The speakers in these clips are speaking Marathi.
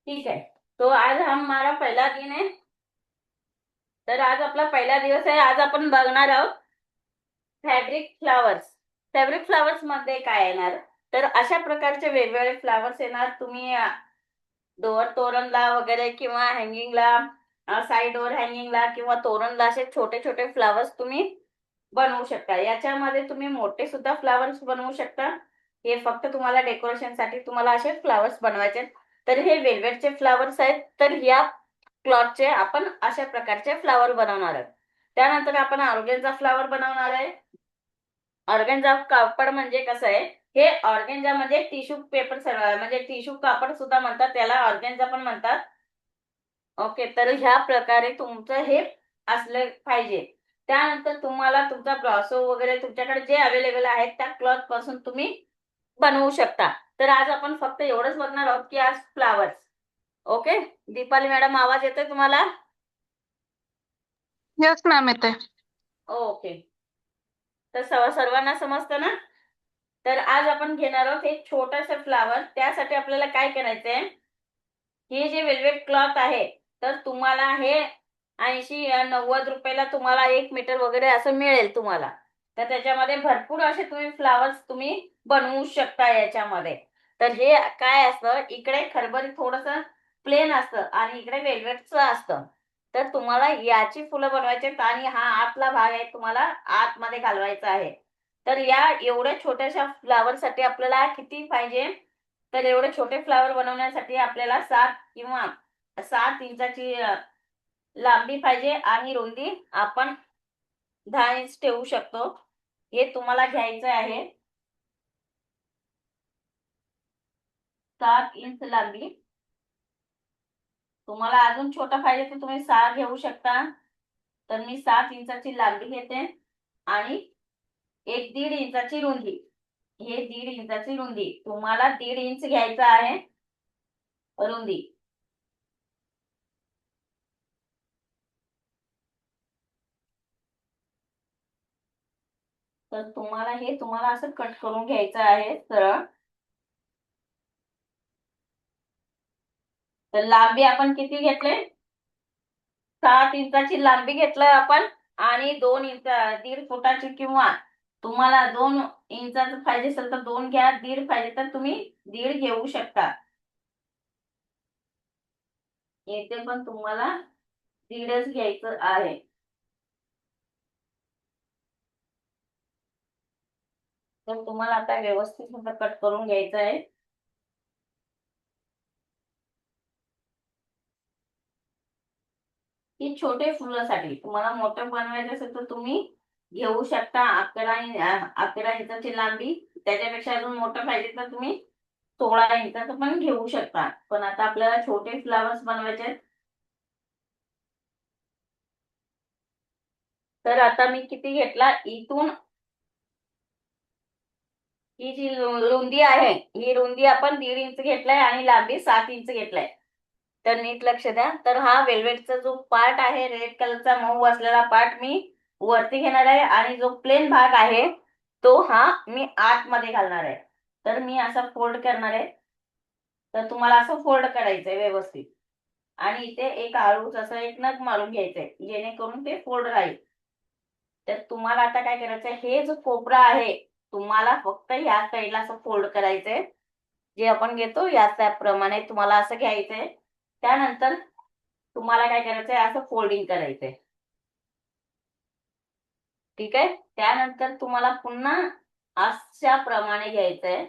ठीक है। तो आज हमारा पहला दिन है। तर आज आपला पहिला दिवस आहे। आज आपण बघणार आहोत फॅब्रिक फ्लावर्स। फॅब्रिक फ्लावर्स मध्ये काय येणार, तर अशा प्रकारचे वेगवेगळे फ्लावर्स येणार। तुम्ही डोअर तोरणला वगैरे किंवा हँगिंगला, साईड डोअर हँगिंगला किंवा तोरणला असे छोटे छोटे फ्लावर्स तुम्ही बनवू शकता। याच्यामध्ये तुम्ही मोठे सुद्धा फ्लावर्स बनवू शकता। हे फक्त तुम्हाला डेकोरेशन साठी तुम्हाला असे फ्लावर्स बनवायचे आहेत। तर हे वेल्वेटचे फ्लावर्स आहेत। तर या क्लॉथचे आपण अशा प्रकारचे फ्लावर बनवणार आहोत। त्यानंतर आपण ऑर्गेन्झा फ्लावर बनवणार आहे। ऑर्गेन्झा कापड म्हणजे कसं आहे, हे ऑर्गेन्झा म्हणजे टिश्यू पेपर म्हणजे टिश्यू कापड सुद्धा म्हणतात, त्याला ऑर्गेन्झा पण म्हणतात। ओके, तर ह्या प्रकारे तुमचं हे असलं पाहिजे। त्यानंतर तुम्हाला तुमचा ब्रासो वगैरे तुमच्याकडे जे अवेलेबल आहेत त्या क्लॉथ पासून तुम्ही बनवू शकता। तर आज आपण फक्त एवढंच बघणार आहोत की आज फ्लावर्स। ओके, दीपाली मॅडम आवाज येतोय तुम्हाला? यस मॅम, येते. ओके, तर सर्वांना समजतं ना? तर आज आपण घेणार आहोत एक छोटंसं फ्लावर। त्यासाठी आपल्याला काय करायचंय, हे जे वेल्वेट क्लॉथ आहे, तर तुम्हाला हे 80-90 रुपयाला तुम्हाला 1 मीटर वगैरे असं मिळेल तुम्हाला। तर त्याच्यामध्ये भरपूर असे तुम्ही फ्लावर्स तुम्ही बनवू शकता याच्यामध्ये। तर हे काय असतं, इकडे खरबरी थोडस प्लेन असतं आणि इकडे वेल्वेटचं असतं। तर तुम्हाला याची फुलं बनवायची आहेत आणि हा आतला भाग आहे तुम्हाला आतमध्ये घालवायचा आहे। तर या एवढ्या छोट्याशा फ्लावर साठी आपल्याला किती पाहिजे, तर एवढे छोटे फ्लावर बनवण्यासाठी आपल्याला 7 इंचाची लांबी पाहिजे आणि रुंदी आपण 10 इंच ठेवू शकतो। हे तुम्हाला घ्यायचं आहे 7 इंच लांबी। तुम्हाला अजून छोटा पाहिजे तर तुम्ही 6 घेऊ शकता। तर मी 7 इंचाची लांबी घेते आणि 1-1.5 इंचाची रुंदी। हे 1.5 इंचाची रुंदी तुम्हाला 1.5 इंच घ्यायचं आहे रुंदी। तर तुम्हाला असं कट करून घ्यायचं आहे सरळ। तर लांबी आपण किती घेतले, 7 इंचाची लांबी घेतलंय आपण। आणि 2 इंच, 1.5 फुटाची किंवा तुम्हाला 2 इंचाचं पाहिजे असेल तर 2 घ्या, 1.5 पाहिजे तर तुम्ही 1.5 घेऊ शकता। येथे पण तुम्हाला 1.5च घ्यायचं आहे। तर तुम्हाला आता व्यवस्थित कट करून घ्यायचं आहे। ही छोटे फुलासाठी, तुम्हाला मोठं बनवायचं असेल तर तुम्ही घेऊ शकता 11 इंचाची लांबी। त्याच्यापेक्षा अजून मोठं पाहिजे तर तुम्ही 16 इंचाचं पण घेऊ शकता। पण आता आपल्याला छोटे फ्लावर्स बनवायचे आहेत। तर आता मी किती घेतला इथून, ही जी रुंदी आहे, ही रुंदी आपण 1.5 इंच घेतलाय आणि लांबी 7 इंच घेतलाय। तर नीट लक्ष द्या। तर हा वेल्वेटचा जो पार्ट आहे, रेड कलरचा मऊ असलेला पार्ट मी वरती घेणार आहे आणि जो प्लेन भाग आहे तो हा मी आतमध्ये घालणार आहे। तर मी असं फोल्ड करणार आहे। तर तुम्हाला असं फोल्ड करायचंय व्यवस्थित आणि इथे एक आळूच असं एक नग मारून घ्यायचंय जेणेकरून ते फोल्ड राहील। तर तुम्हाला आता काय करायचंय, हे जो कोपरा आहे तुम्हाला फक्त ह्या साईडला असं फोल्ड करायचंय। जे आपण घेतो या त्याप्रमाणे तुम्हाला असं घ्यायचंय। त्यानंतर तुम्हाला काय करायचंय, असं फोल्डिंग करायचंय। ठीक आहे, त्यानंतर तुम्हाला पुन्हा अशा प्रमाणे घ्यायचंय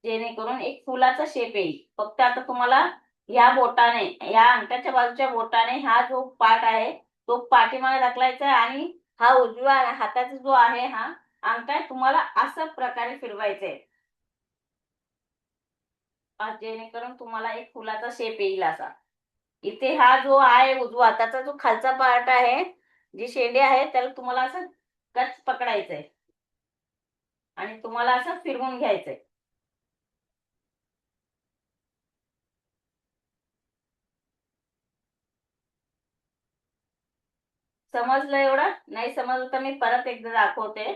जेणेकरून एक फुलाचा शेप येईल। फक्त आता तुम्हाला ह्या बोटाने, ह्या अंगठ्याच्या बाजूच्या बोटाने हा जो पार्ट आहे तो पाठीमागे ढकलायचा आहे आणि हा उजव्या हाताचा जो आहे हा अंगठा तुम्हाला अशा प्रकारे फिरवायचे, जेणेकरून तुम्हाला एक फुलाचा शेप येईल असा। इथे हा जो आहे उजवा हाताचा जो खालचा पार्ट आहे, जी शेंडे आहे त्याला तुम्हाला असं कच पकडायचंय आणि तुम्हाला असं फिरवून घ्यायचंय। समजलं एवढं? नाही समजलं तर मी परत एकदा दाखवते।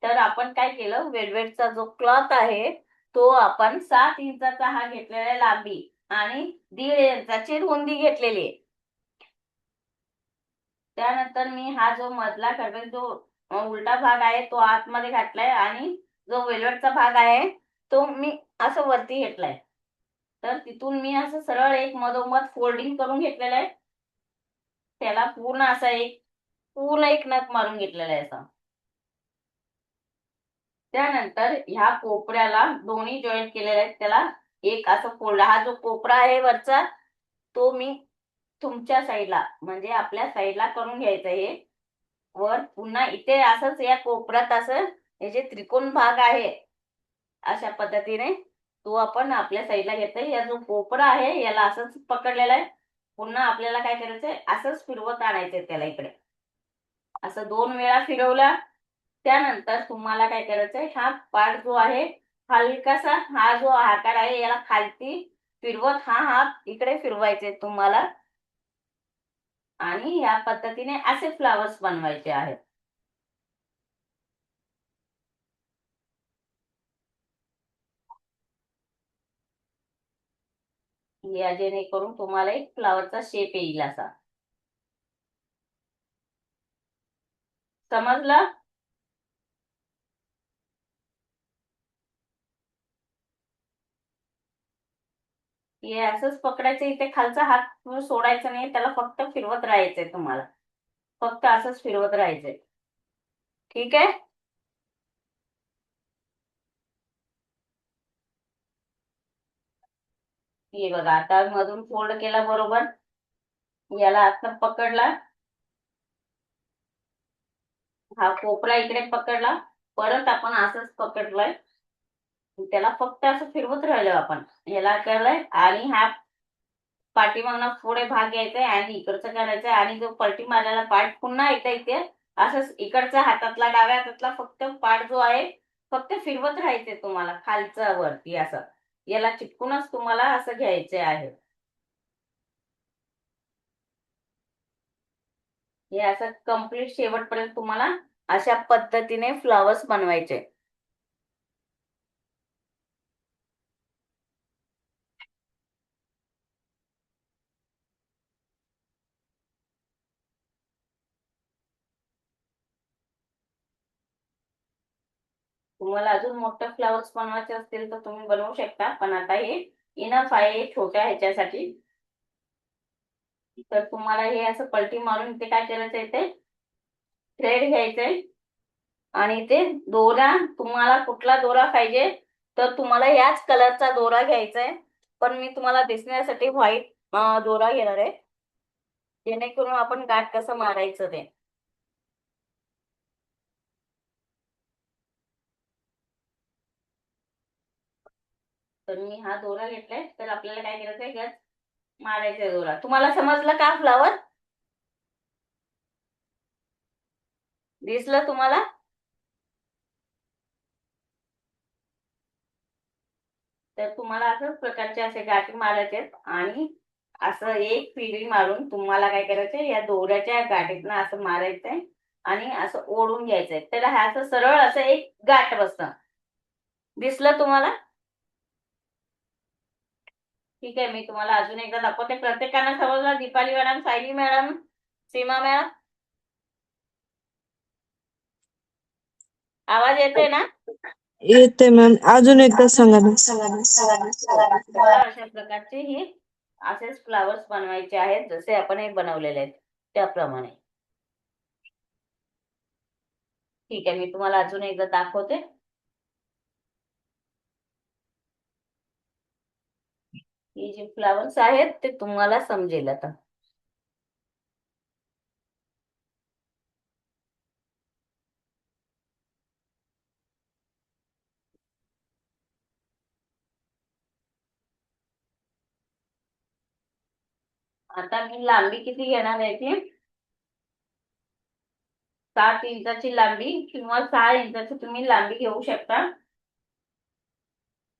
तर आपण काय केलं, वेल्वेटचा जो क्लॉथ आहे तो आपण 7 इंचाचा हा घेतलेला लांबी आणि 1.5 इंचाची रुंदी घेतलेली आहे. त्यानंतर मी हा जो मधला खरबूज जो उलटा भाग आहे तो आतमध्ये घातलाय आणि जो वेलवेटचा भाग आहे तो मी असं वरती घेतलाय. तर तिथून मी असं सरळ एक मधोमध फोल्डिंग करून घेतलेलं आहे. त्याला पूर्ण एक नख मारून घेतलेला आहे असा. त्यानंतर ह्या कोपऱ्याला दोन्ही जॉईंट केलेले आहेत. त्याला एक असं फोल्ड, हा जो कोपरा आहे वरचा तो मी तुमच्या साईडला म्हणजे आपल्या साईडला करून घ्यायचं हे. वर पुन्हा इथे असंच या कोपऱ्यात असं हे जे त्रिकोण भाग आहे अशा पद्धतीने तो आपण आपल्या साईडला घेतोय. या जो कोपरा आहे याला असंच पकडलेला आहे. पुन्हा आपल्याला काय करायचंय, असंच फिरवत आणायचंय त्याला इकडे. असं 2 वेळा फिरवला. त्यानंतर तुम्हाला काय करायचंय, हा पार्ट जो आहे हलकासा, हा जो आकार आहे याला खालती फिरवत हा हात इकडे फिरवायचे तुम्हाला. आणि या पद्धतीने असे फ्लावर्स बनवायचे आहेत. या जेणेकरून तुम्हाला एक फ्लावरचा शेप येईल असा. समजलं? हे असंच पकडायचं, इथे खालचा हात सोडायचा नाही, त्याला फक्त फिरवत राहायचंय तुम्हाला. फक्त असंच फिरवत राहायचंय. ठीक आहे. हे बघा आता मधून फोल्ड केला बरोबर. याला आता पकडला, हा कोपरा इकडे पकडला, परत आपण असंच पकडलाय. त्याला फक्त असं फिरवत राहिलो आपण. याला केलंय आणि हा पाठीमागनं पुढे भाग घ्यायचाय आणि इकडचं करायचंय आणि जो पलटी मारलेला पार्ट पुन्हा एकदा इथे असंच इकडच्या हातातला डाव्या हातातला फक्त पार्ट जो आहे फक्त फिरवत राहायचंय तुम्हाला खालचं वरती असं. याला चिटकूनच तुम्हाला असं घ्यायचे आहे. हे असं कम्प्लीट शेवटपर्यंत तुम्हाला अशा पद्धतीने फ्लावर्स बनवायचे. तुम्हाला अजून मोठं फ्लावर्स बनवायचे असतील तर तुम्ही बनवू शकता, पण आता हे इनफ आहे छोट्या ह्याच्यासाठी. तर तुम्हाला हे असं पलटी मारून इथे काय करायचंय, ते थ्रेड घ्यायचंय आणि ते दोरा, तुम्हाला कुठला दोरा पाहिजे तर तुम्हाला याच कलरचा दोरा घ्यायचा आहे. पण मी तुम्हाला दिसण्यासाठी व्हाईट दोरा घेणार आहे, जेणेकरून आपण गाठ कसं मारायचं ते. तर मी हा दोरा घेतलाय. तर आपल्याला काय करायचंय, गाठ मारायचा दोरा. तुम्हाला समजलं का फ्लावर? दिसलं तुम्हाला? तर तुम्हाला असंच प्रकारचे असे गाठी मारायचे आहेत आणि असं एक फिरी मारून तुम्हाला काय करायचंय, या दोऱ्याच्या गाठीतनं असं मारायचंय आणि असं ओढून घ्यायचंय. तर ह्याचं सरळ असं एक गाठ बसतं. दिसलं तुम्हाला? ठीक आहे, मी तुम्हाला अजून एकदा दाखवते. प्रत्येकानं समजलं? दीपाली मॅडम, सायली मॅडम, सीमा मॅडम, आवाज येतोय ना? येते मॅम, अजून एकदा सांगा ना. तुम्हाला अशा प्रकारचे हे असेच फ्लावर्स बनवायचे आहेत, जसे आपण हे बनवलेले आहेत त्याप्रमाणे. ठीक आहे, मी तुम्हाला अजून एकदा दाखवते. हे जे फ्लावर्स आहेत ते तुम्हाला समजेल आता. आता मी लांबी किती घेणार आहे ती, 7 इंचाची लांबी किंवा 6 इंचाची तुम्ही लांबी घेऊ शकता.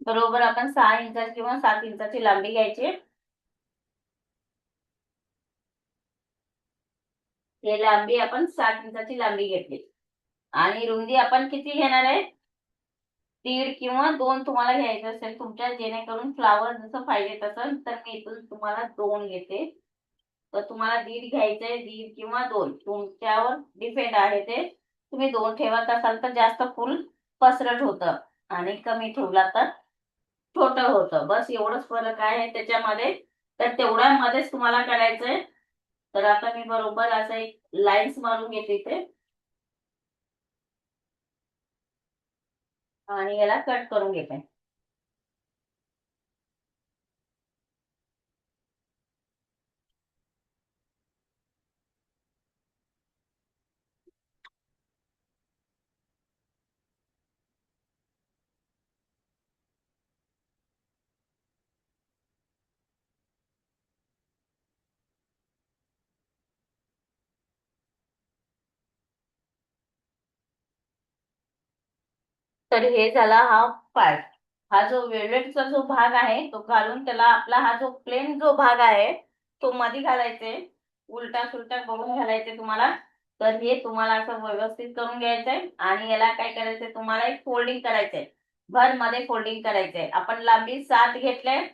बरोबर आपण 6 इंचाची किंवा 7 इंचाची लांबी घ्यायची. हे लांबी आपण 7 इंचाची लांबी घेतली आणि रुंदी आपण किती घेणार आहे, दीड किंवा दोन तुम्हाला घ्यायचे असेल तुमच्या, जेणेकरून फ्लावर जसं पाहिजे तसं, तर मी इथून तुम्हाला दोन घेते. तर तुम्हाला दीड घ्यायचंय, दीड किंवा दोन तुमच्यावर डिपेंड आहे ते. तुम्ही दोन ठेवत असाल तर जास्त फुल पसरट होतं, आणि कमी ठेवला तर छोटं होतं. बस एवढंच फरक आहे त्याच्यामध्ये. तर तेवढ्यामध्येच तुम्हाला करायचंय. तर आता मी बरोबर असं एक लाईन्स मारून घेते इथे, आणि याला कट करून घेते. तर हे झाला हा पार्ट. हा जो वेल्वेटचा जो भाग आहे तो घालून, त्याला आपला हा जो प्लेन जो भाग आहे तो मध्ये घालायचे. उलटा सुलटा बघून घालायचे तुम्हाला. तर हे तुम्हाला असं व्यवस्थित करून घ्यायचंय, आणि याला काय करायचंय, तुम्हाला एक फोल्डिंग करायचंय. भर मध्ये फोल्डिंग करायचंय. आपण लांबी 7 घेतलंय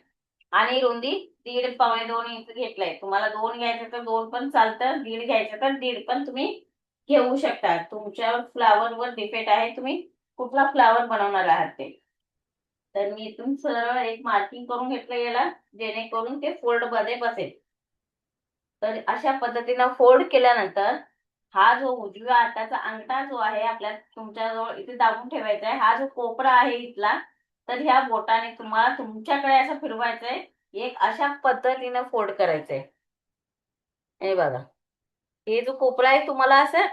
आणि रुंदी दीड पावणे 2 इंच घेतलंय. तुम्हाला दोन घ्यायचं तर दोन पण चालतं, दीड घ्यायचं तर दीड पण तुम्ही घेऊ शकता. तुमच्या फ्लावरवर डिपेंड आहे तुम्ही कुठला फ्लावर बनवणार आहात ते. तर मी इथून सरळ एक मार्किंग करून घेतलं याला, जेणेकरून ते फोल्ड मध्ये बसेल. तर अशा पद्धतीनं फोल्ड केल्यानंतर हा जो उजव्या हाताचा अंगठा जो आहे आपल्या तुमच्याजवळ इथे दाबून ठेवायचा आहे, हा जो कोपरा आहे इथला, तर ह्या बोटाने तुम्हाला तुमच्याकडे असं फिरवायचंय. एक अशा पद्धतीनं फोल्ड करायचंय. हे बघा, हे जो कोपरा आहे तुम्हाला असं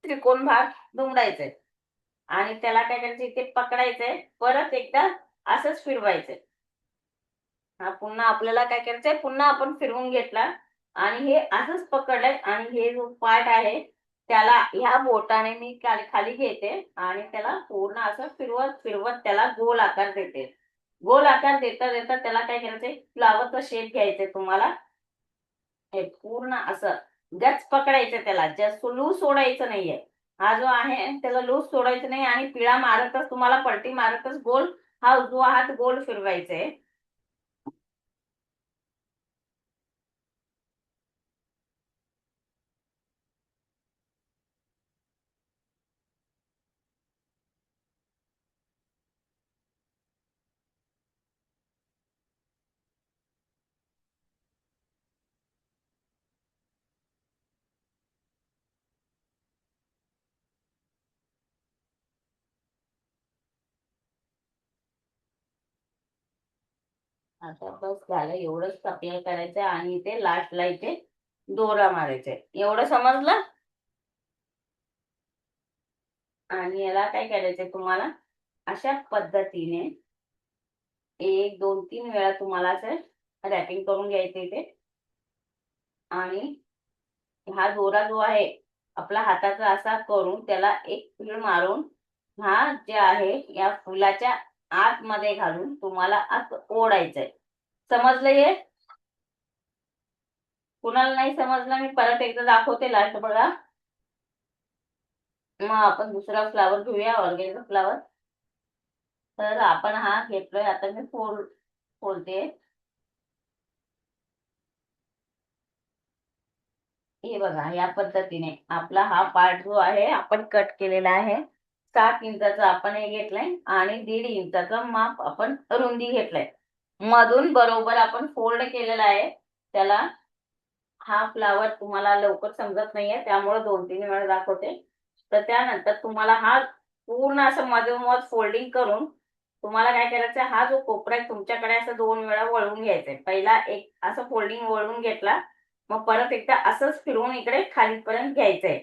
त्रिकोण भाग दुमडायचंय, आणि त्याला काय करायचं, इथे पकडायचंय, परत एकदा असंच फिरवायचंय. हा पुन्हा आपल्याला काय करायचंय, पुन्हा आपण फिरवून घेतला, आणि हे असंच पकडलंय, आणि हे जो पार्ट आहे त्याला ह्या बोटाने मी खाली घेते, आणि त्याला पूर्ण असं फिरवत फिरवत त्याला गोल आकार देते. गोल आकार देता देता त्याला काय करायचंय, फ्लावरचा शेप घ्यायचंय तुम्हाला. हे पूर्ण असं गच पकडायचं, त्याला जास्त लूज सोडायचं नाहीये. हा जो आहे त्याला लूज सोडायचं नाही, आणि पिळा मारतच तुम्हाला पलटी मारतच गोल, हा उजवा हात गोल फिरवायचे. आता बस झालं, एवढंच आपल्याला करायचंय. आणि इथे लास्टला इथे दोरा मारायचंय. एवढं समजलं. आणि याला काय करायचंय तुम्हाला, अशा पद्धतीने एक दोन तीन वेळा तुम्हाला असं रॅपिंग करून घ्यायचं इथे. आणि हा दोरा जो आहे आपला हाताचा असा करून त्याला एक पीळ मारून, हा जे आहे या फुलाच्या आतमध्ये घालून तुम्हाला आत ओढायचंय. समजलं हे? कुणाला नाही समजलं मी परत एकदा दाखवते, लास्ट बघा. मग आपण दुसरा फ्लावर घेऊया, ऑर्गेन्झा फ्लावर. तर आपण हा घेतलोय, आता मी फोडते. हे बघा, या पद्धतीने आपला हा पार्ट जो आहे आपण कट केलेला आहे. 7 इंचाचा आपण हे घेतलंय, आणि 1.5 इंचाचा माप आपण रुंदी घेतलाय. मधून बरोबर आपण फोल्ड केलेला आहे त्याला. हा फ्लावर तुम्हाला लवकर समजत नाहीये, त्यामुळे 2-3 वेळा दाखवते. तर त्यानंतर तुम्हाला हा पूर्ण असं मधोमध फोल्डिंग करून तुम्हाला काय करायचं, हा जो कोपरा आहे तुमच्याकडे असं 2 वेळा वळवून घ्यायचंय. पहिला एक असं फोल्डिंग वळवून घेतला, मग परत एकदा असंच फिरवून इकडे खालीपर्यंत घ्यायचंय.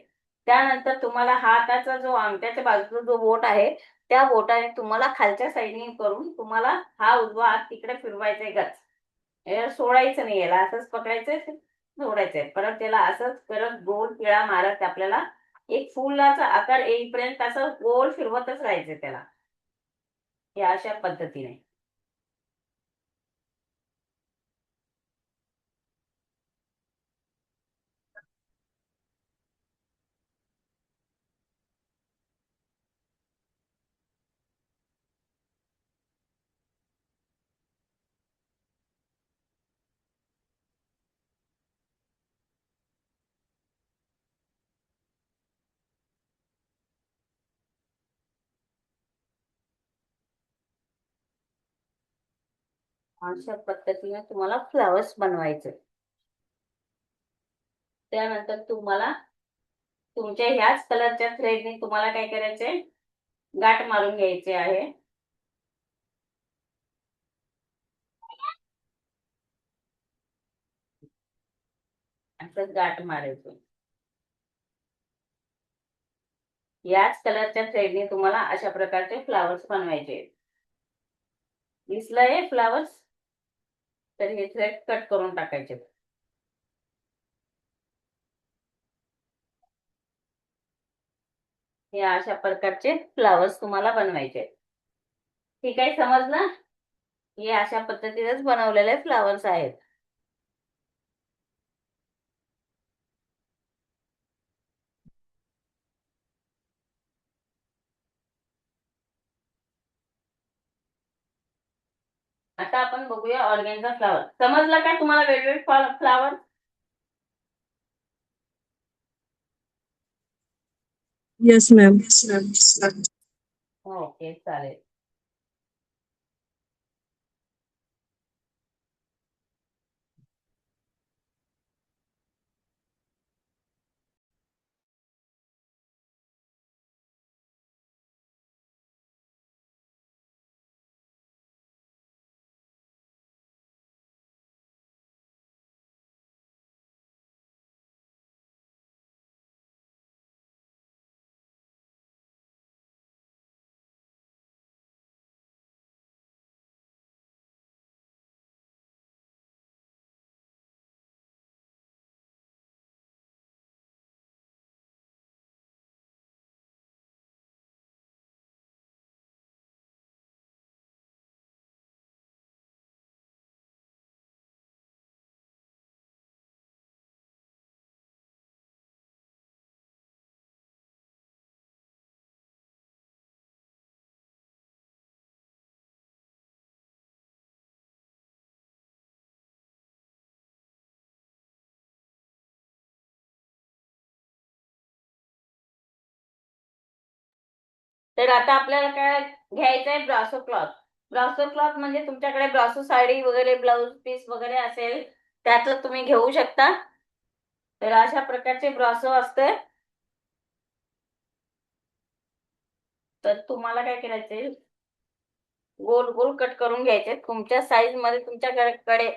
त्यानंतर तुम्हाला हाताचा जो अंगठ्याच्या बाजूचा जो बोट आहे त्या बोटाने तुम्हाला खालच्या साईडने करून तुम्हाला हा उजवा हात तिकडे फिरवायचा गच. सोडायचं नाही, याला असंच पकडायचंय, सोडायचंय. परत त्याला असंच करत गोल पिळा मारत आपल्याला एक फुलाचा आकार येईपर्यंत असं गोल फिरवतच राहायचं त्याला, या अशा पद्धतीने. अशा पद्धतीने तुम्हाला फ्लावर्स बनवायचे. त्यानंतर तुम्हाला तुमच्या ह्याच कलरच्या थ्रेडने तुम्हाला काय करायचंय, गाठ मारून घ्यायचे आहे. असं गाठ मारायचं. याच कलरच्या थ्रेडने तुम्हाला अशा प्रकारचे फ्लावर्स बनवायचे. दिसलंय फ्लावर्स? तर हे थ्रेड कट करून टाकायचे. हे अशा प्रकारचे फ्लावर्स तुम्हाला बनवायचे. ठीक आहे, समजलं? हे अशा पद्धतीनेच बनवलेले फ्लावर्स आहेत. आता आपण बघूया ऑर्गेन्झा फ्लावर. समजलं का तुम्हाला वेगवेगळे फ्लावर? Yes ma'am. ओके, चालेल. तर आता आपल्याला काय घ्यायचंय, ब्रासो क्लॉथ. ब्रासो क्लॉथ म्हणजे तुमच्याकडे ब्रासो साडी वगैरे, ब्लाउज पीस वगैरे असेल त्यातलं तुम्ही घेऊ शकता. तर अशा प्रकारचे ब्रासो असते. तर तुम्हाला काय करायचंय, गोल गोल कट करून घ्यायचे. तुमच्या साईज मध्ये तुमच्याकडे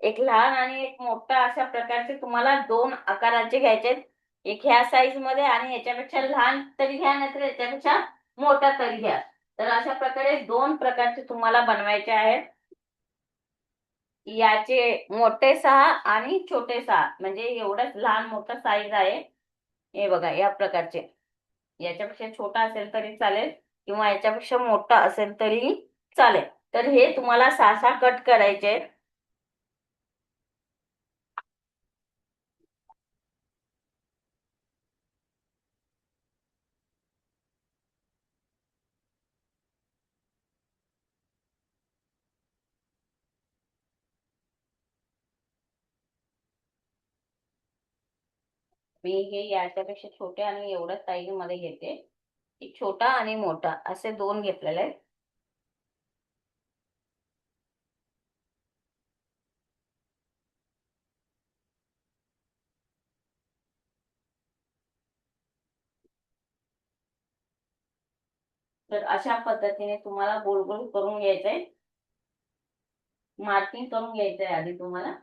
एक लहान आणि एक मोठा अशा प्रकारचे तुम्हाला दोन आकाराचे घ्यायचे. एक ह्या साईज मध्ये आणि याच्यापेक्षा लहान तरी घ्या, नाहीतर याच्यापेक्षा मोठा तरी घ्या. तर अशा प्रकारे दोन प्रकारचे तुम्हाला बनवायचे आहेत. याचे मोठे 6 आणि छोटे 6, म्हणजे एवढंच लहान मोठं साईज आहे. हे बघा, या प्रकारचे. याच्यापेक्षा छोटा असेल तरी चालेल किंवा याच्यापेक्षा मोठा असेल तरी चालेल. तर हे तुम्हाला 6 कट करायचे. मी हे याच्यापेक्षा छोटे आणि एवढ्या साईज मध्ये घेते. एक छोटा आणि मोठा असे दोन घेतलेले आहेत. तर अशा पद्धतीने तुम्हाला गोल गोल करून घ्यायचंय. मार्किंग करून घ्यायचंय आधी तुम्हाला.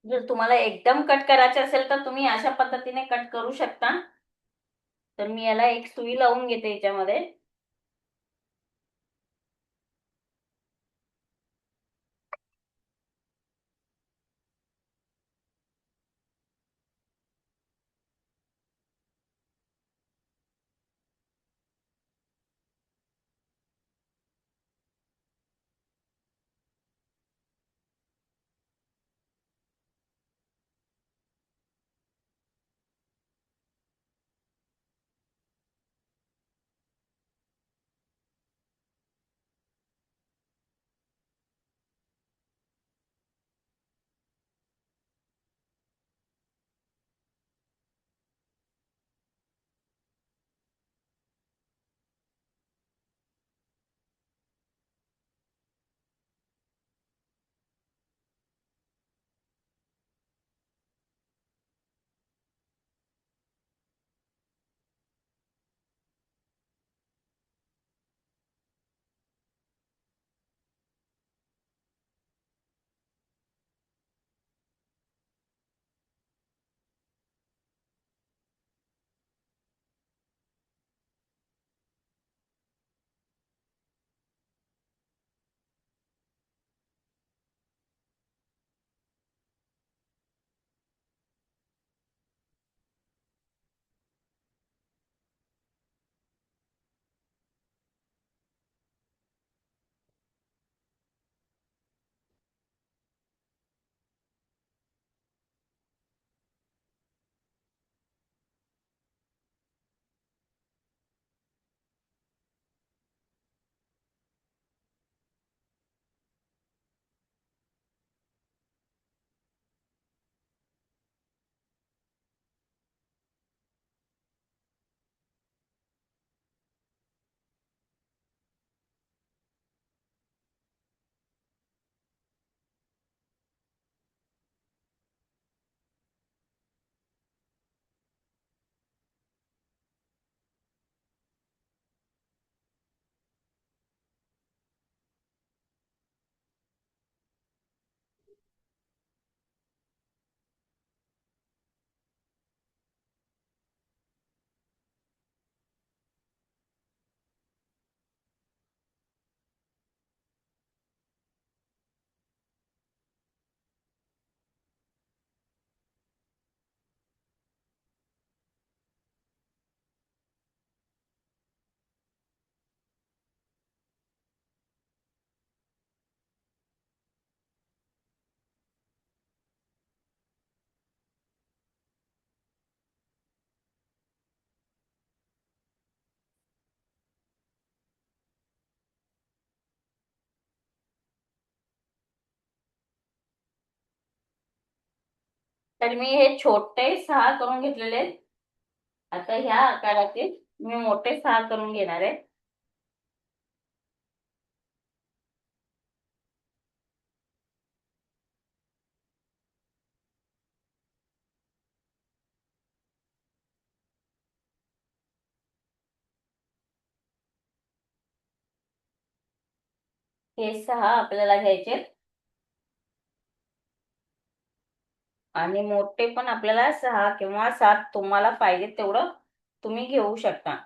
जर तुम्हाला एकदम कट करायचे असेल तर तुम्ही अशा पद्धतीने कट करू शकता. तर मी याला एक सुई लावून घेते याच्यामध्ये. तर मी हे छोटे 6 करून घेतलेले आहेत. आता ह्या आकाराचे मी मोठे 6 करून घेणार आहे. हे 6 आपल्याला घ्यायचे आणि मोठे पण आपल्याला 6 किंवा 7 तुम्हाला पाहिजे तेवढं तुम्ही घेऊ शकता.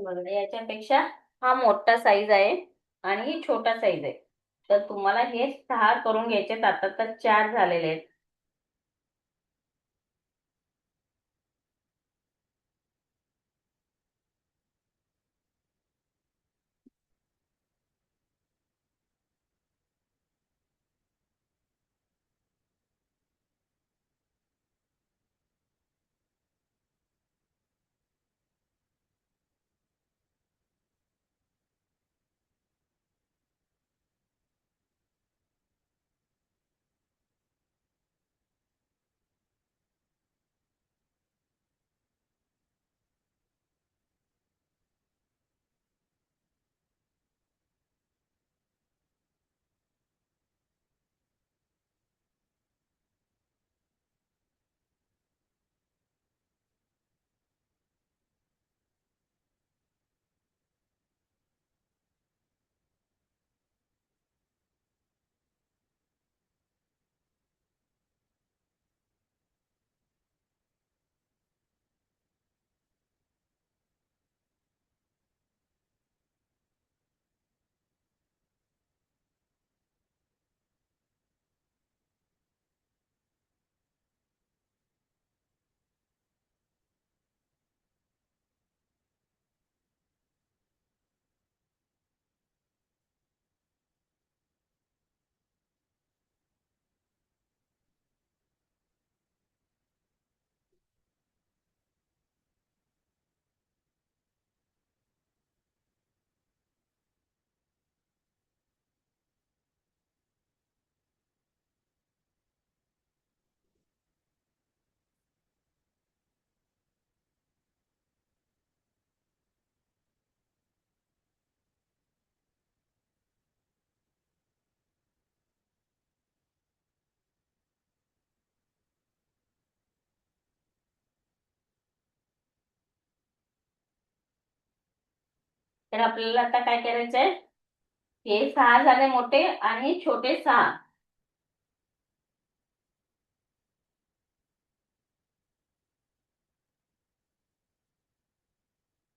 बघा याच्यापेक्षा हा मोठा साईज आहे आणि ही छोटा साईज आहे. तर तुम्हाला हे 6 करून घ्यायचे. आता तर 4 झालेले आहेत. तर आपल्याला आता काय करायचंय, हे 6 झाले मोठे आणि छोटे 6.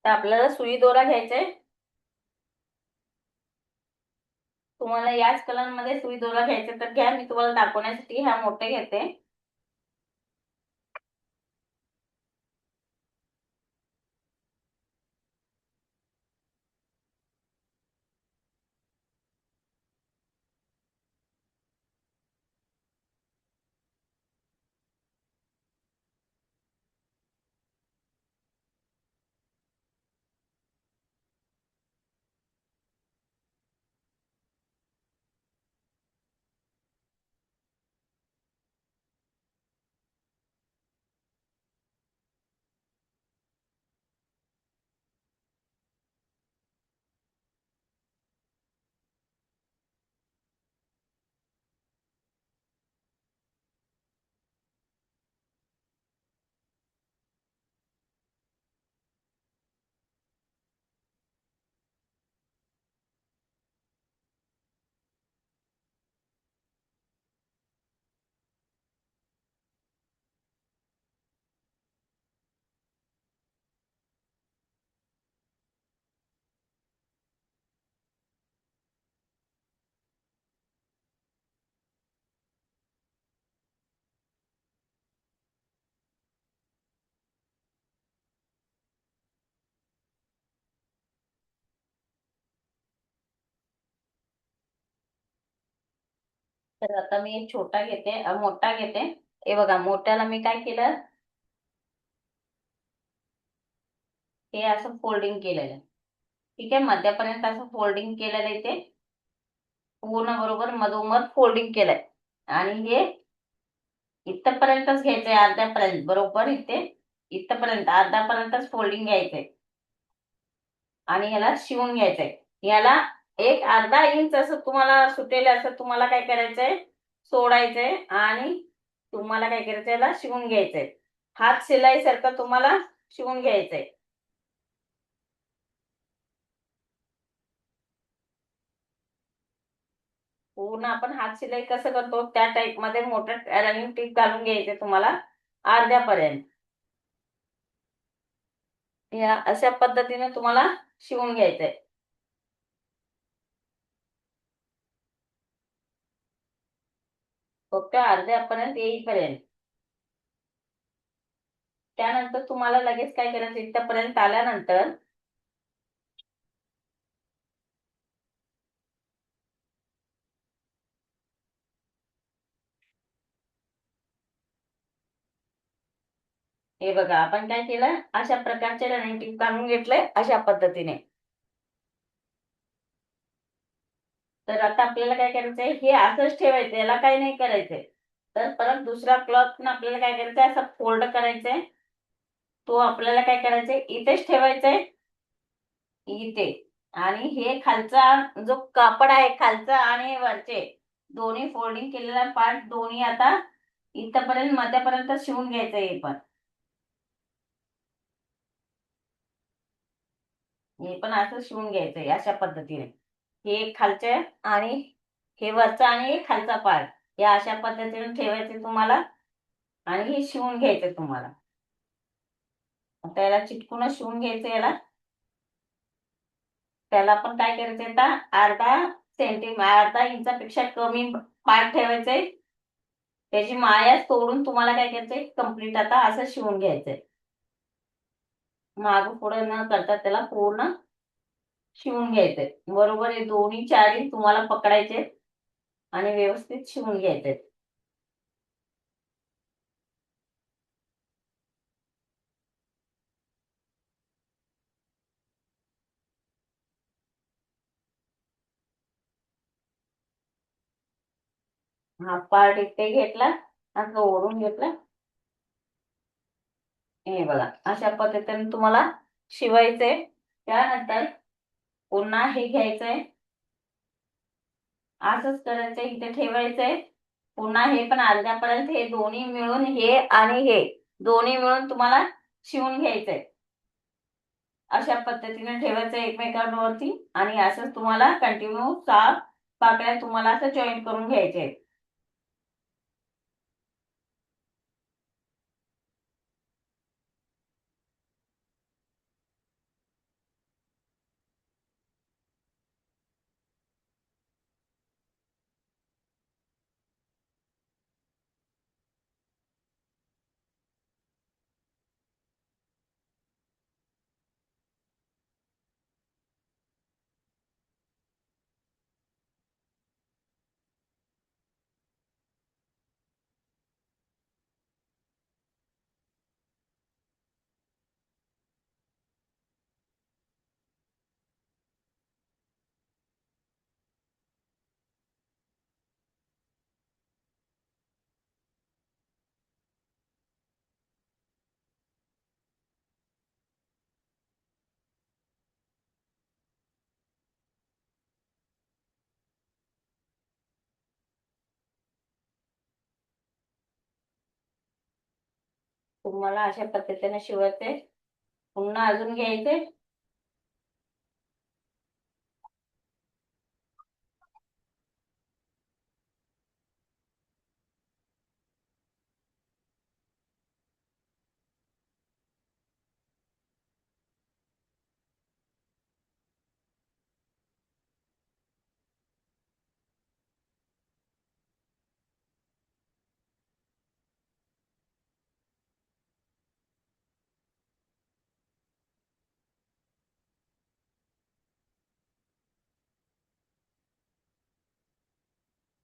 तर आपल्याला सुई दोरा घ्यायचाय. तुम्हाला याच कलर मध्ये सुई दोरा घ्यायचा तर घ्या. मी तुम्हाला दाखवण्यासाठी हा मोठे घेते. तर आता मी एक छोटा घेते, मोठा घेते. हे बघा, मोठ्याला मी काय केलं, हे असं फोल्डिंग केलेलं आहे. ठीक आहे, मध्यापर्यंत असं फोल्डिंग केलेलं आहे. ते पूर्ण बरोबर मधोमध फोल्डिंग केलंय. आणि हे इथपर्यंतच घ्यायचंय, अर्ध्यापर्यंत बरोबर. इथपर्यंत अर्ध्यापर्यंतच फोल्डिंग घ्यायचंय आणि याला शिवून घ्यायचंय. याला एक अर्धा इंच असं तुम्हाला सुटेल असं तुम्हाला काय करायचंय, सोडायचंय आणि तुम्हाला काय करायचंय, याला शिवून घ्यायचंय. हात शिलाई सारखं तुम्हाला शिवून घ्यायचंय. पूर्ण आपण हात शिलाई कसं करतो त्या टाईप मध्ये मोठं रनिंग टिप घालून घ्यायचे तुम्हाला अर्ध्यापर्यंत. या अशा पद्धतीने तुम्हाला शिवून घ्यायचंय. फक्त अर्ध्यापर्यंत येईपर्यंत. त्यानंतर तुम्हाला लगेच काय करायचं, इथपर्यंत आल्यानंतर हे बघा, आपण काय केलं, अशा प्रकारचे रनिंग टिप काढून घेतले अशा पद्धतीने. तर आता आपल्याला काय करायचंय, हे असंच ठेवायचं, याला काही नाही करायचंय. तर परत दुसरा क्लॉथ आपल्याला काय करायचंय, असं फोल्ड करायचंय. तो आपल्याला काय करायचंय, इथेच ठेवायचंय, इथे. आणि हे खालचा जो कापड आहे, खालचा आणि वरचे दोन्ही फोल्डिंग केलेला पार्ट दोन्ही आता इथपर्यंत मध्यापर्यंत शिवून घ्यायचंय. हे पण असं शिवून घ्यायचंय अशा पद्धतीने. हे खालचे आणि हे वरचा आणि हे खालचा पार्ट हे अशा पद्धतीने ठेवायचे तुम्हाला. आणि हे शिवून घ्यायचे तुम्हाला. आता याला चिटकूनच शिवून घ्यायचं. त्याला पण काय करायचंय, आता अर्धा इंचापेक्षा कमी पार्ट ठेवायचंय. त्याची माया तोडून तुम्हाला काय करायचंय, कम्प्लीट आता असं शिवून घ्यायचंय. मागं पुढे न करता त्याला पूर्ण शिवून घ्यायचंय. बरोबर हे दोन्ही चारी तुम्हाला पकडायचे आणि व्यवस्थित शिवून घ्यायचे. हा पार्ट इथे घेतला, असं ओढून घेतला. हे बघा, अशा पद्धतीने तुम्हाला शिवायचंय. त्यानंतर पुन्हा हे घ्यायचंय, असंच करायचंय, इथे ठेवायचंय. पुन्हा हे पण अर्ध्यापर्यंत हे दोन्ही मिळून, हे आणि हे दोन्ही मिळून तुम्हाला शिवून घ्यायचंय. अशा पद्धतीने ठेवायचं एकमेकांवरती. आणि असंच तुम्हाला कंटिन्यू 6 पाकळ्या तुम्हाला असं जॉईन करून घ्यायचे. तुम्हाला अशा पद्धतीने शिवायचे. पुन्हा अजून घ्यायचे.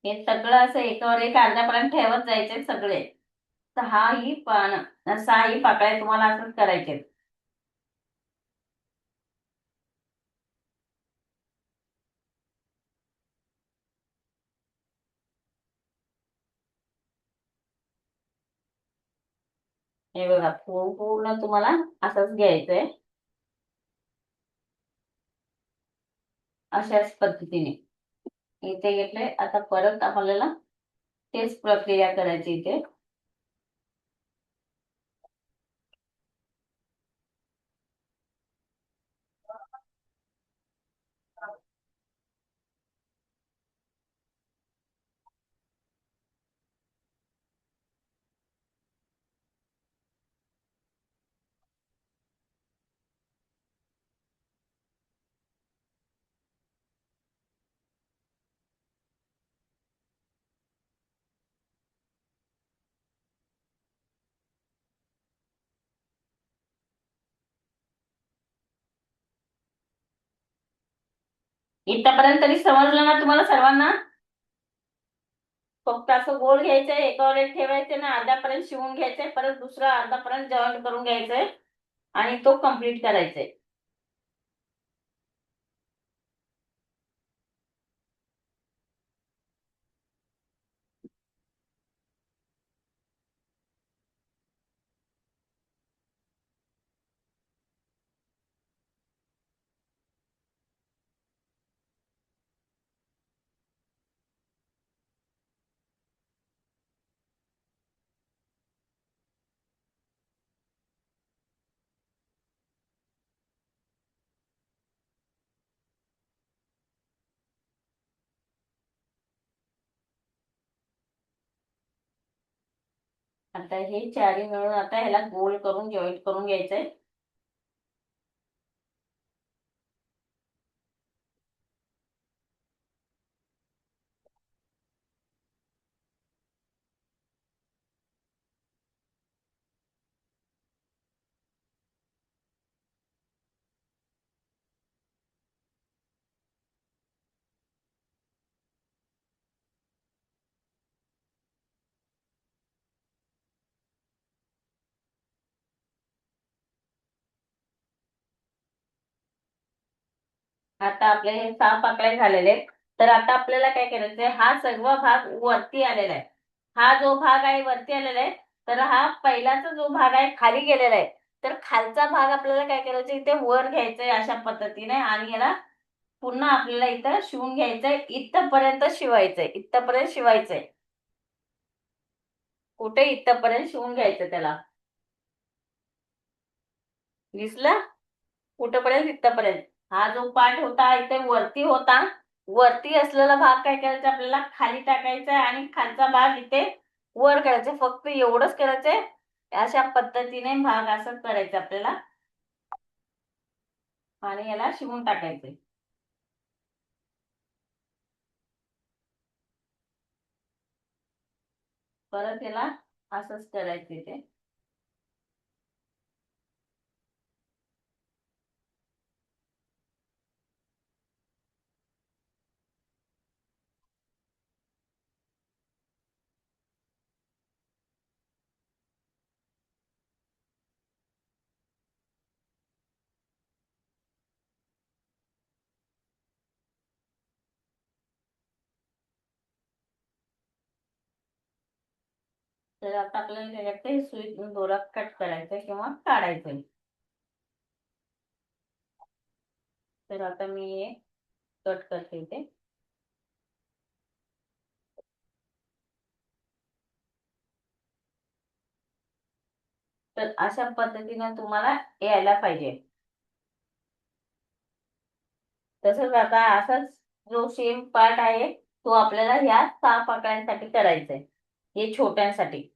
हे सगळं असं एकावर एक अर्ध्यापर्यंत ठेवत जायचे सगळे. 6ही पाकळ्या तुम्हाला असंच करायचे. हे बघा, पूर्ण तुम्हाला असंच घ्यायचंय अशाच पद्धतीने. इथे घेतले. आता परत आपल्याला तेच प्रक्रिया करायची इथे. इथपर्यंत तरी समजलं ना तुम्हाला सर्वांना? फक्त असं गोल घ्यायचंय, एकावर एक ठेवायचे ना, अर्ध्यापर्यंत शिवून घ्यायचंय, परत दुसरा अर्धापर्यंत जॉईंट करून घ्यायचंय आणि तो कम्प्लीट करायचंय. आता हे चारी मिळून आता ह्याला गोल करून जॉईंट करून घ्यायचंय. आता आपले हे 6 पाकळ्या झालेले आहेत. तर आता आपल्याला काय करायचंय, हा सर्व भाग वरती आलेला आहे. हा जो भाग आहे वरती आलेला आहे, तर हा पहिलाचा जो भाग आहे खाली गेलेला आहे. तर खालचा भाग आपल्याला काय करायचं, इथे वर घ्यायचंय अशा पद्धतीने आणि याला पुन्हा आपल्याला इथं शिवून घ्यायचंय. इथपर्यंत शिवायचंय, इथपर्यंत शिवायचंय. कुठे इथपर्यंत शिवून घ्यायचं त्याला. दिसलं? कुठपर्यंत? इथपर्यंत. हा जो पार्ट होता इथे वरती होता, वरती असलेला भाग काय करायचा आपल्याला खाली टाकायचा आहे आणि खालचा भाग इथे वर करायचा. फक्त एवढंच करायचंय. अशा पद्धतीने भाग असं करायचं आपल्याला आणि याला शिवून टाकायचंय. परत याला असंच करायचं इथे. तर आता आपल्याला त्याच्यात सुई दोरा कट करायचा किंवा काढायचंय. तर आता मी हे कट करते इथे. तर अशा पद्धतीने तुम्हाला यायला पाहिजे. तसंच आता असाच जो सेम पार्ट आहे तो आपल्याला ह्या 6 पाकळ्यांसाठी करायचा आहे, हे छोट्यांसाठी.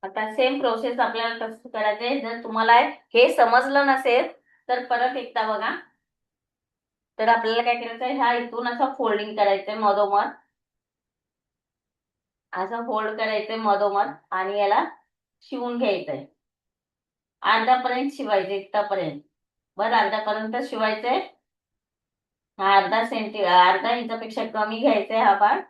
आता सेम प्रोसेस आपल्याला कसं करायचंय, जर तुम्हाला हे समजलं नसेल तर परत एकदा बघा. तर आपल्याला काय करायचंय, ह्या इथून असं फोल्डिंग करायचंय मधोमध, असं फोल्ड करायचंय मधोमध आणि याला शिवून घ्यायचंय. अर्ध्यापर्यंत शिवायचे, इथपर्यंत. बरं, अर्ध्यापर्यंत शिवायचंय. हा अर्धा इंचापेक्षा कमी घ्यायचंय हा भाग.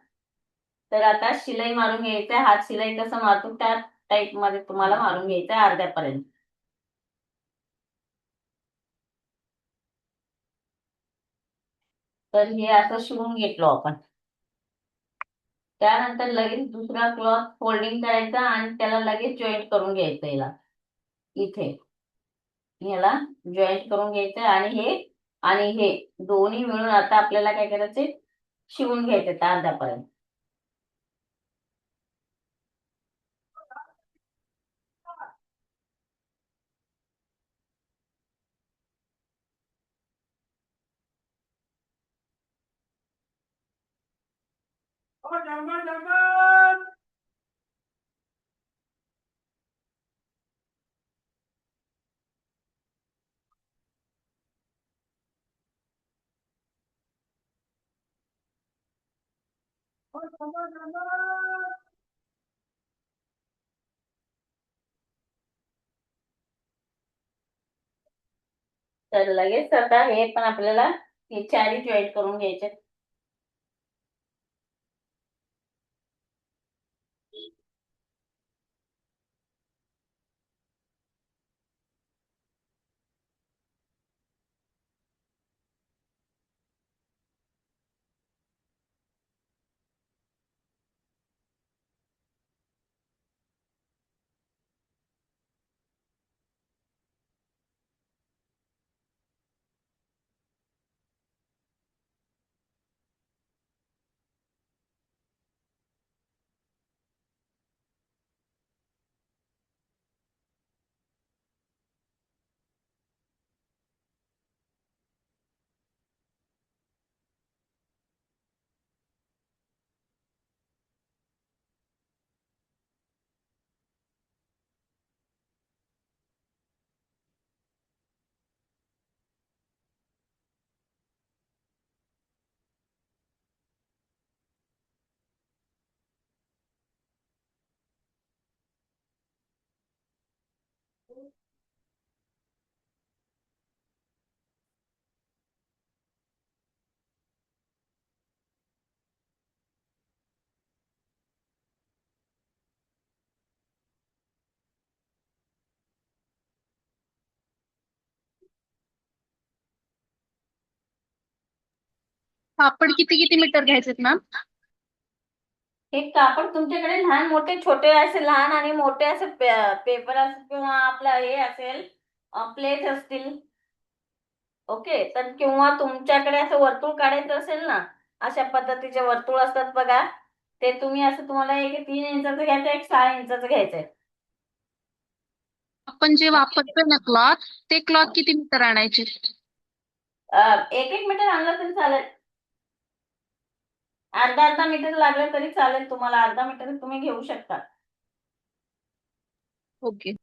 तर आता शिलाई मारून घ्यायचंय. हात शिलाई कसं मारतो त्या टाईप मध्ये तुम्हाला मारून घ्यायचंय अर्ध्यापर्यंत. तर हे असं शिवून घेतलो आपण. त्यानंतर लगेच दुसरा क्लॉथ फोल्डिंग करायचा आणि त्याला लगेच जॉईंट करून घ्यायचं याला. इथे याला जॉईंट करून घ्यायचं आणि हे दोन्ही मिळून आता आपल्याला काय करायचंय, शिवून घ्यायचे अर्ध्यापर्यंत. तर लगेच आता हे पण आपल्याला हे चारी जॉईंट करून घ्यायचे. कापड किती किती मीटर घ्यायचे मॅम? हे कापड तुमच्याकडे लहान मोठे छोटे असे लहान आणि मोठे असे पेपर असेल किंवा आपलं हे असेल प्लेट असतील. ओके, तर किंवा तुमच्याकडे असं वर्तुळ काढायचं असेल ना, अशा पद्धतीचे वर्तुळ असतात बघा, ते तुम्ही असं तुम्हाला एक 3 इंचाचं घ्यायचं, एक 6 इंचाचं घ्यायचंय. आपण जे वापरतोय ना क्लॉथ, ते क्लॉथ किती मीटर आणायचे? 1-1 मीटर आणलं तरी चालेल. अर्धा मीटर लागलं तरी चालेल तुम्हाला. अर्धा मीटर तुम्ही घेऊ शकता. ओके.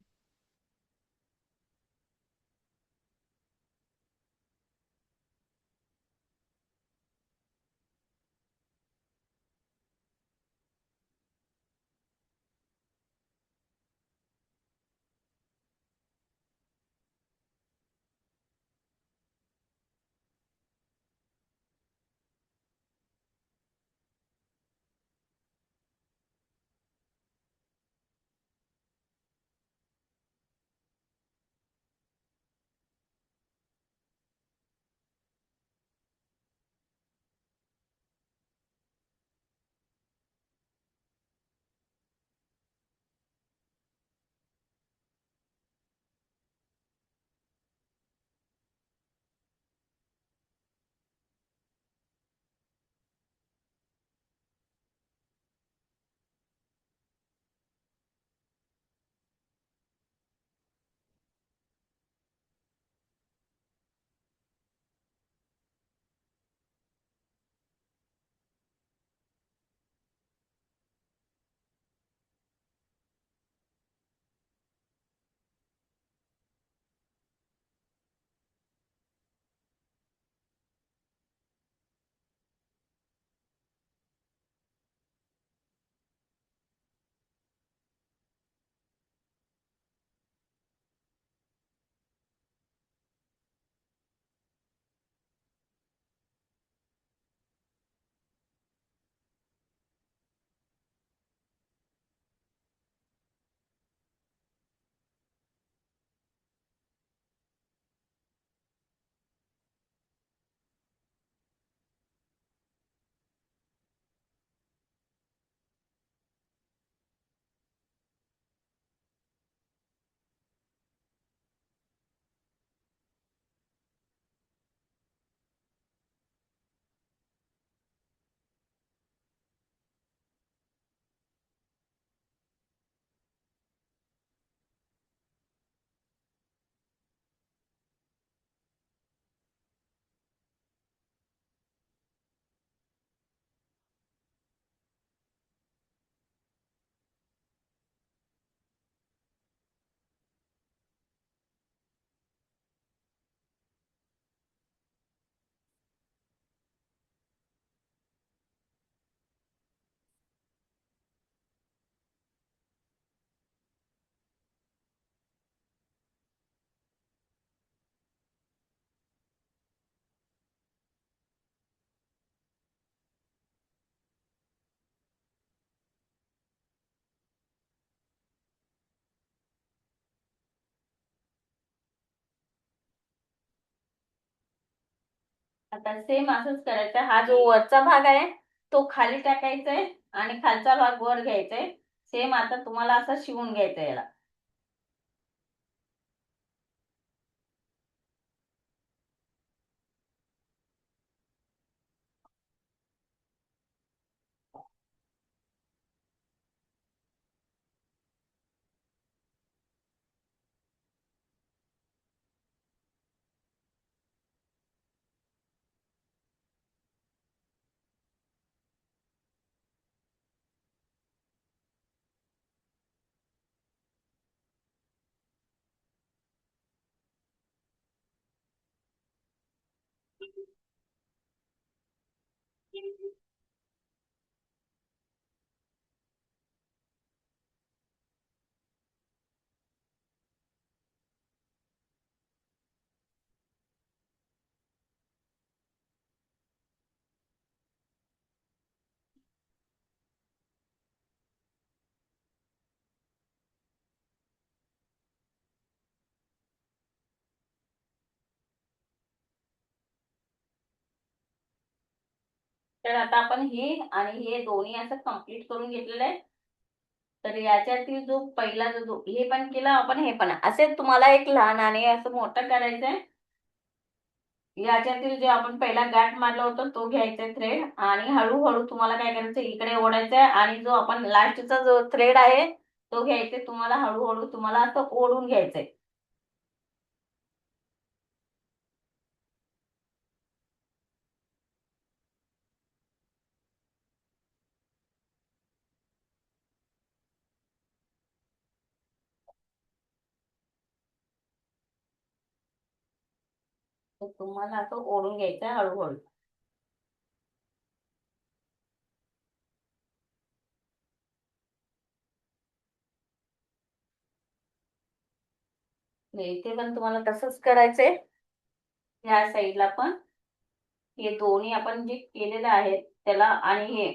आता सेम असंच करायचं. हा जो वरचा भाग आहे तो खाली टाकायचा आहे आणि खालचा भाग वर घ्यायचा आहे. सेम आता तुम्हाला असं शिवून घ्यायचं याला. तर आता आपण हे आणि हे दोन्ही असं कम्प्लीट करून घेतलेलं आहे. तर याच्यातील जो पहिला जो हे पण केलं आपण, हे पण असे तुम्हाला एक लहान आणि असं मोठं करायचंय. याच्यातील जे आपण पहिला गाठ मारला होता तो घ्यायचा थ्रेड आणि हळूहळू तुम्हाला काय करायचं, इकडे ओढायचं आहे आणि जो आपण लास्टचा जो थ्रेड आहे तो घ्यायचा. तुम्हाला हळूहळू तुम्हाला असं ओढून घ्यायचंय. तर तुम्हाला असं ओढून घ्यायचंय हळूहळू. इथे पण तुम्हाला तसंच करायचंय. ह्या साईडला पण हे दोन्ही आपण जे केलेलं आहे त्याला आणि हे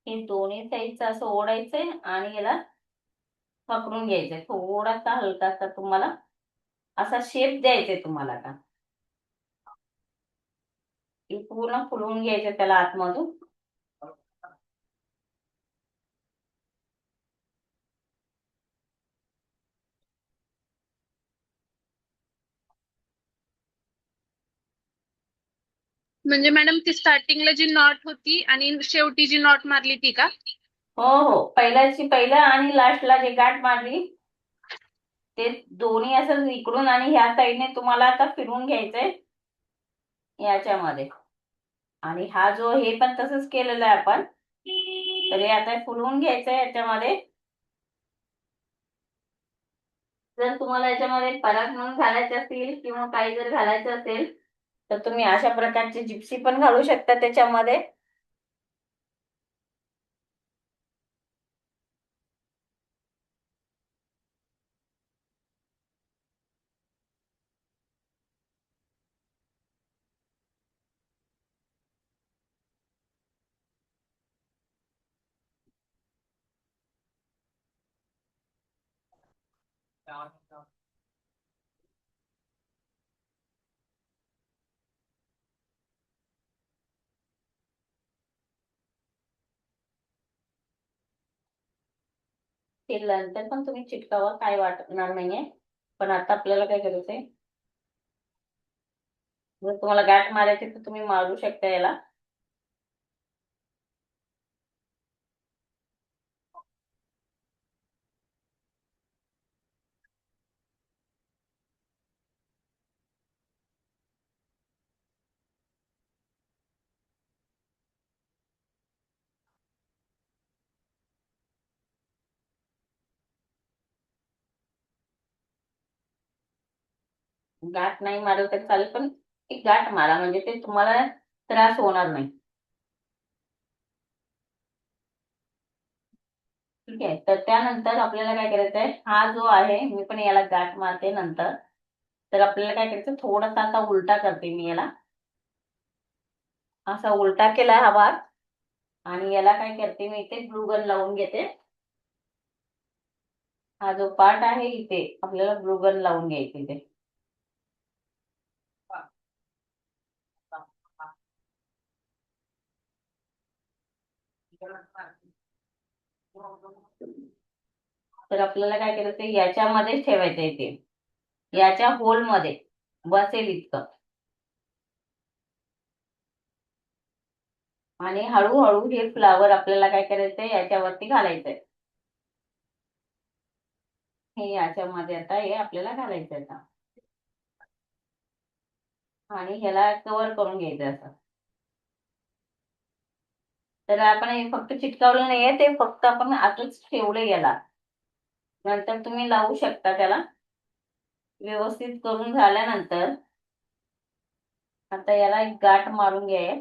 हे दोन्ही साईडचं असं ओढायचंय आणि याला पकडून घ्यायचंय. थोडासा हलकासा तुम्हाला असा शेप द्यायचाय तुम्हाला. आता हे पूर्ण फुलवून घ्यायचं त्याला आतमधून. म्हणजे मॅडम ती स्टार्टिंगला जी नॉट होती आणि शेवटी जी नॉट मारली ती का? हो हो, पहिला आणि लास्टला जे गाठ मारली ते दोन्ही असं इकडून आणि ह्या साईडने तुम्हाला आता फिरवून घ्यायचंय याच्यामध्ये. आणि हा जो हे पण तसंच केलेलं आहे आपण. तर हे आता फुलवून घ्यायचंय याच्यामध्ये. जर तुम्हाला याच्यामध्ये पराग म्हणून घालायचे असतील किंवा काही जर घालायचं असेल तर तुम्ही अशा प्रकारची जिप्सी पण घालू शकता त्याच्यामध्ये. केल्यानंतर पण तुम्ही चिटकावा, काय वाटणार नाहीये. पण आता आपल्याला काय करायचंय, जर तुम्हाला गाठ मारायची तर तुम्ही मारू शकता याला. गाठ नाही मारलं तर चालेल, पण एक गाठ मारा म्हणजे ते तुम्हाला त्रास होणार नाही. ठीक आहे, तर त्यानंतर आपल्याला काय करायचं आहे, हा जो आहे मी पण याला गाठ मारते नंतर. तर आपल्याला काय करायचं, थोडासा आता उलटा करते मी याला. असा उलटा केला हा भाग. आणि याला काय करते मी, इथे ग्लू गन लावून घेते. हा जो पार्ट आहे इथे आपल्याला ग्लू गन लावून घ्यायचे इथे. तर आपल्याला काय करायचं, याच्यामध्येच ठेवायचं इथे, याच्या होल मध्ये बसेल इतकं. आणि हळूहळू हे फ्लावर आपल्याला काय करायचंय, याच्यावरती घालायचंय. हे याच्यामध्ये आता हे आपल्याला घालायचं आता. आणि ह्याला कव्हर करून घ्यायचं असं. तर आपण हे फक्त चिटकावलं नाहीये, ते फक्त आपण आतच ठेवलं याला. नंतर तुम्ही लावू शकता त्याला. व्यवस्थित करून झाल्यानंतर आता याला एक गाठ मारून घ्या.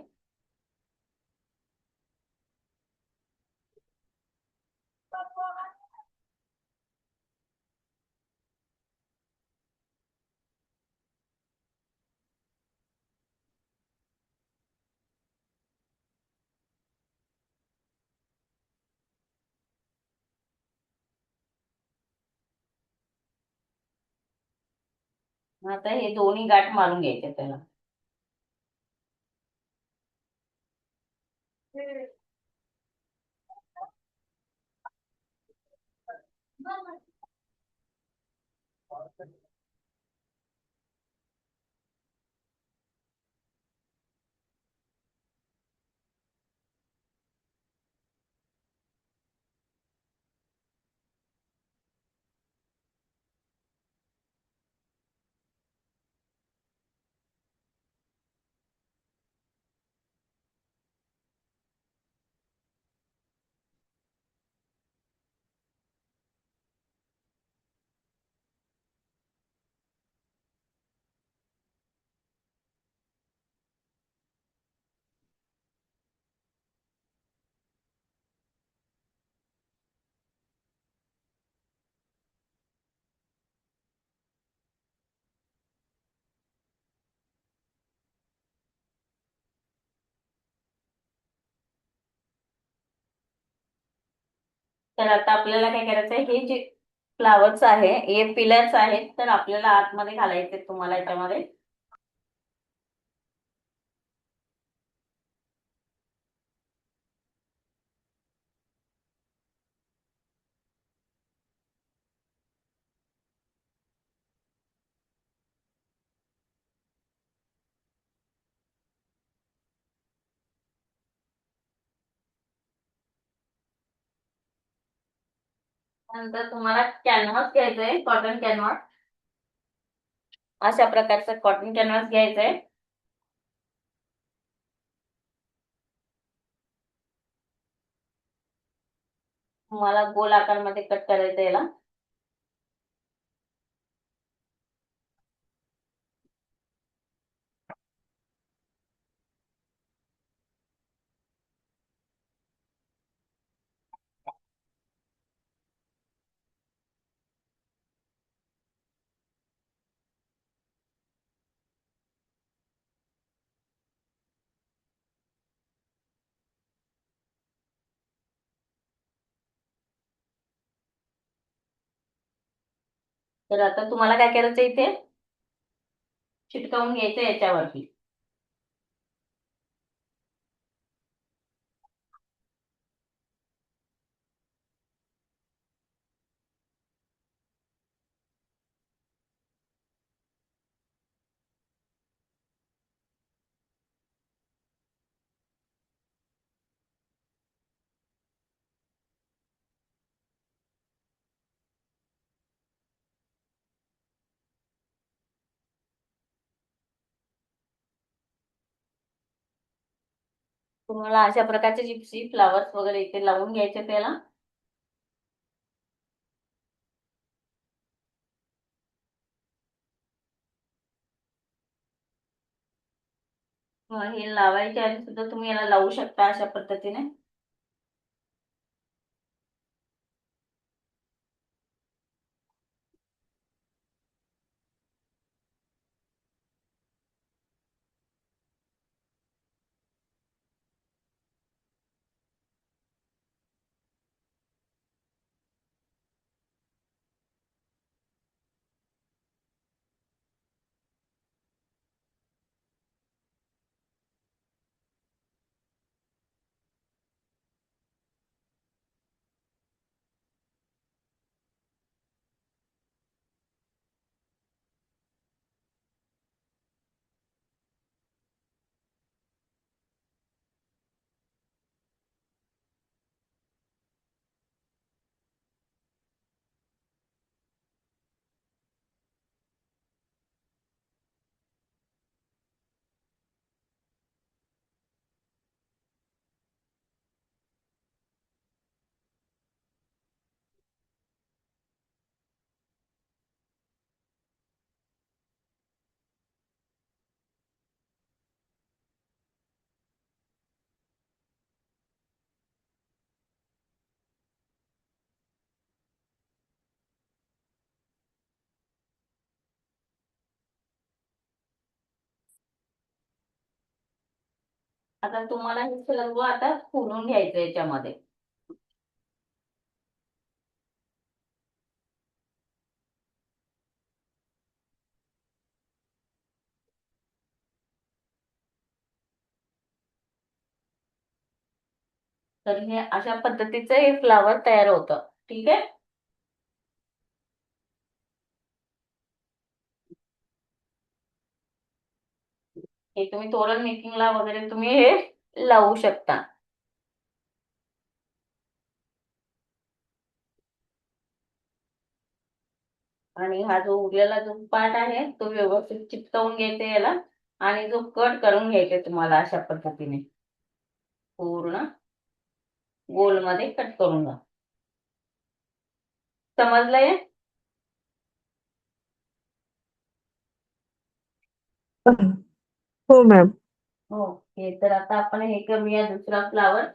आता हे दोन्ही गाठ मारून घ्यायचे त्याला. तर आता आपल्याला काय करायचंय, हे जे फ्लावर्स आहे हे पिलर्स आहेत, तर आपल्याला आतमध्ये घालायचे तुम्हाला याच्यामध्ये. नंतर तुम्हाला कॅनव्हास घ्यायचंय, कॉटन कॅनव्हास. अशा प्रकारचं कॉटन कॅनव्हास घ्यायचंय. तुम्हाला गोल आकारमध्ये कट करायचं याला. तर आता तुम्हाला काय करायचं, इथे चिटकावून घ्यायचं याच्यावरती. तुम्हाला अशा प्रकारचे जिप्सी फ्लावर्स वगैरे इथे लावून घ्यायचे त्याला. हे लावायच्या आधी सुद्धा तुम्ही याला लावू शकता अशा पद्धतीने. आता तुम्हाला हे सर्व आता फुलून घ्यायचं याच्यामध्ये. तर हे अशा पद्धतीचं हे फ्लावर तयार होतं. ठीक आहे. हे तुम्ही तोरण मेकिंगला वगैरे तुम्ही हे लावू शकता. आणि हा जो उरलेला जो पार्ट आहे तो व्यवस्थित चिपकवून घ्यायचा याला. आणि जो कट करून घ्यायचा तुम्हाला अशा पद्धतीने पूर्ण गोलमध्ये कट करून घ्या. समजलंय? हो मॅम. हो. हे तर आता आपण हे करूया दुसरा फ्लावर.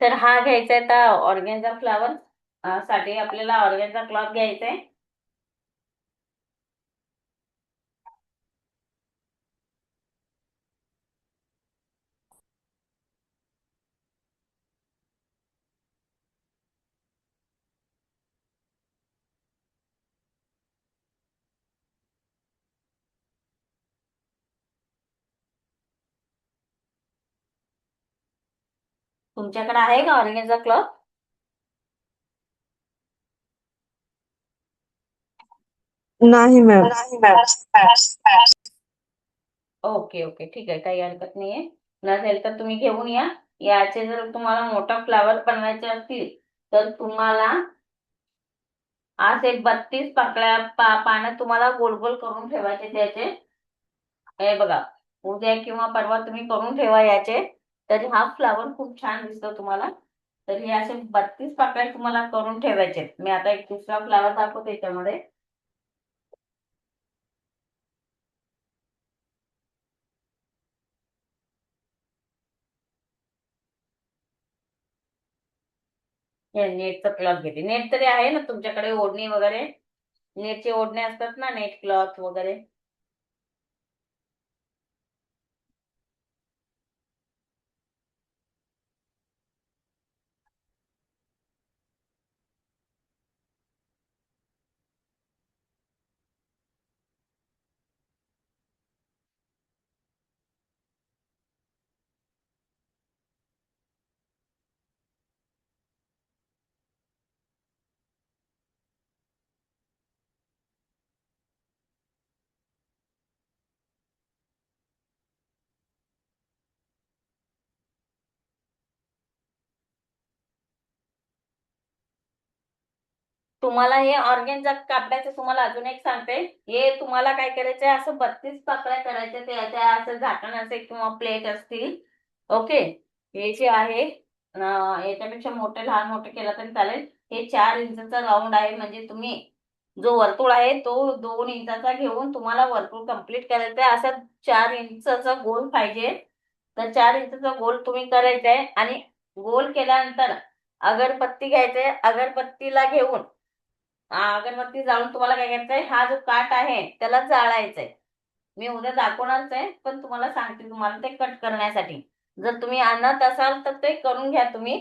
तर हा घ्यायचा आहे आता ऑर्गेन्झा फ्लावर साठी आपल्याला ऑर्गेन्झा क्लॉथ घ्यायचा आहे. तुमच्याकडे आहे का ऑर्गेन्झा क्लॉथ? नाही मॅम. ओके ओके, ठीक आहे, काही हरकत नाहीये. नसेल तर तुम्ही घेऊन या. याचे जर तुम्हाला मोठा फ्लावर बनवायचे असतील तर तुम्हाला आज एक 32 पाकळ्या पानं तुम्हाला गोल गोल करून ठेवायचे त्याचे. हे बघा, उद्या किंवा परवा तुम्ही करून ठेवा याचे. तर हा फ्लावर खूप छान दिसतो तुम्हाला. तर हे असे 32 पाकळ्या तुम्हाला करून ठेवायचे. मी आता एक दुसरा फ्लावर दाखवते त्याच्यामध्ये. हे नेटचं क्लॉथ घेते. नेट तरी आहे ना तुमच्याकडे, ओढणी वगैरे? नेटचे ओढणे असतात ना, नेट क्लॉथ वगैरे. तुम्हाला हे ऑर्गेन्झा कापडाचं तुम्हाला अजून एक सांगते. हे तुम्हाला काय करायचंय, असं 32 पाकळ्या करायच्या, त्या असं झाकण असेल किंवा प्लेट असतील. ओके. हे जे आहे याच्यापेक्षा मोठे, लहान मोठे केला तरी चालेल. हे 4 इंचचा राऊंड आहे, म्हणजे तुम्ही जो वर्तुळ आहे तो 2 इंचाचा घेऊन तुम्हाला वर्तुळ कम्प्लीट करायचं आहे. असं 4 इंचचा गोल पाहिजे. तर 4 इंचचा गोल तुम्ही करायचा आहे. आणि गोल केल्यानंतर अगरबत्ती घ्यायचंय. अगरबत्तीला घेऊन अगरबत्ती जाळून तुम्हाला काय करायचंय, हा जो काठ आहे त्याला जाळायचंय. मी उद्या दाखवणारच आहे, पण तुम्हाला सांगते तुम्हाला ते कट करण्यासाठी. जर तुम्ही आणत असाल तर ते करून घ्या तुम्ही.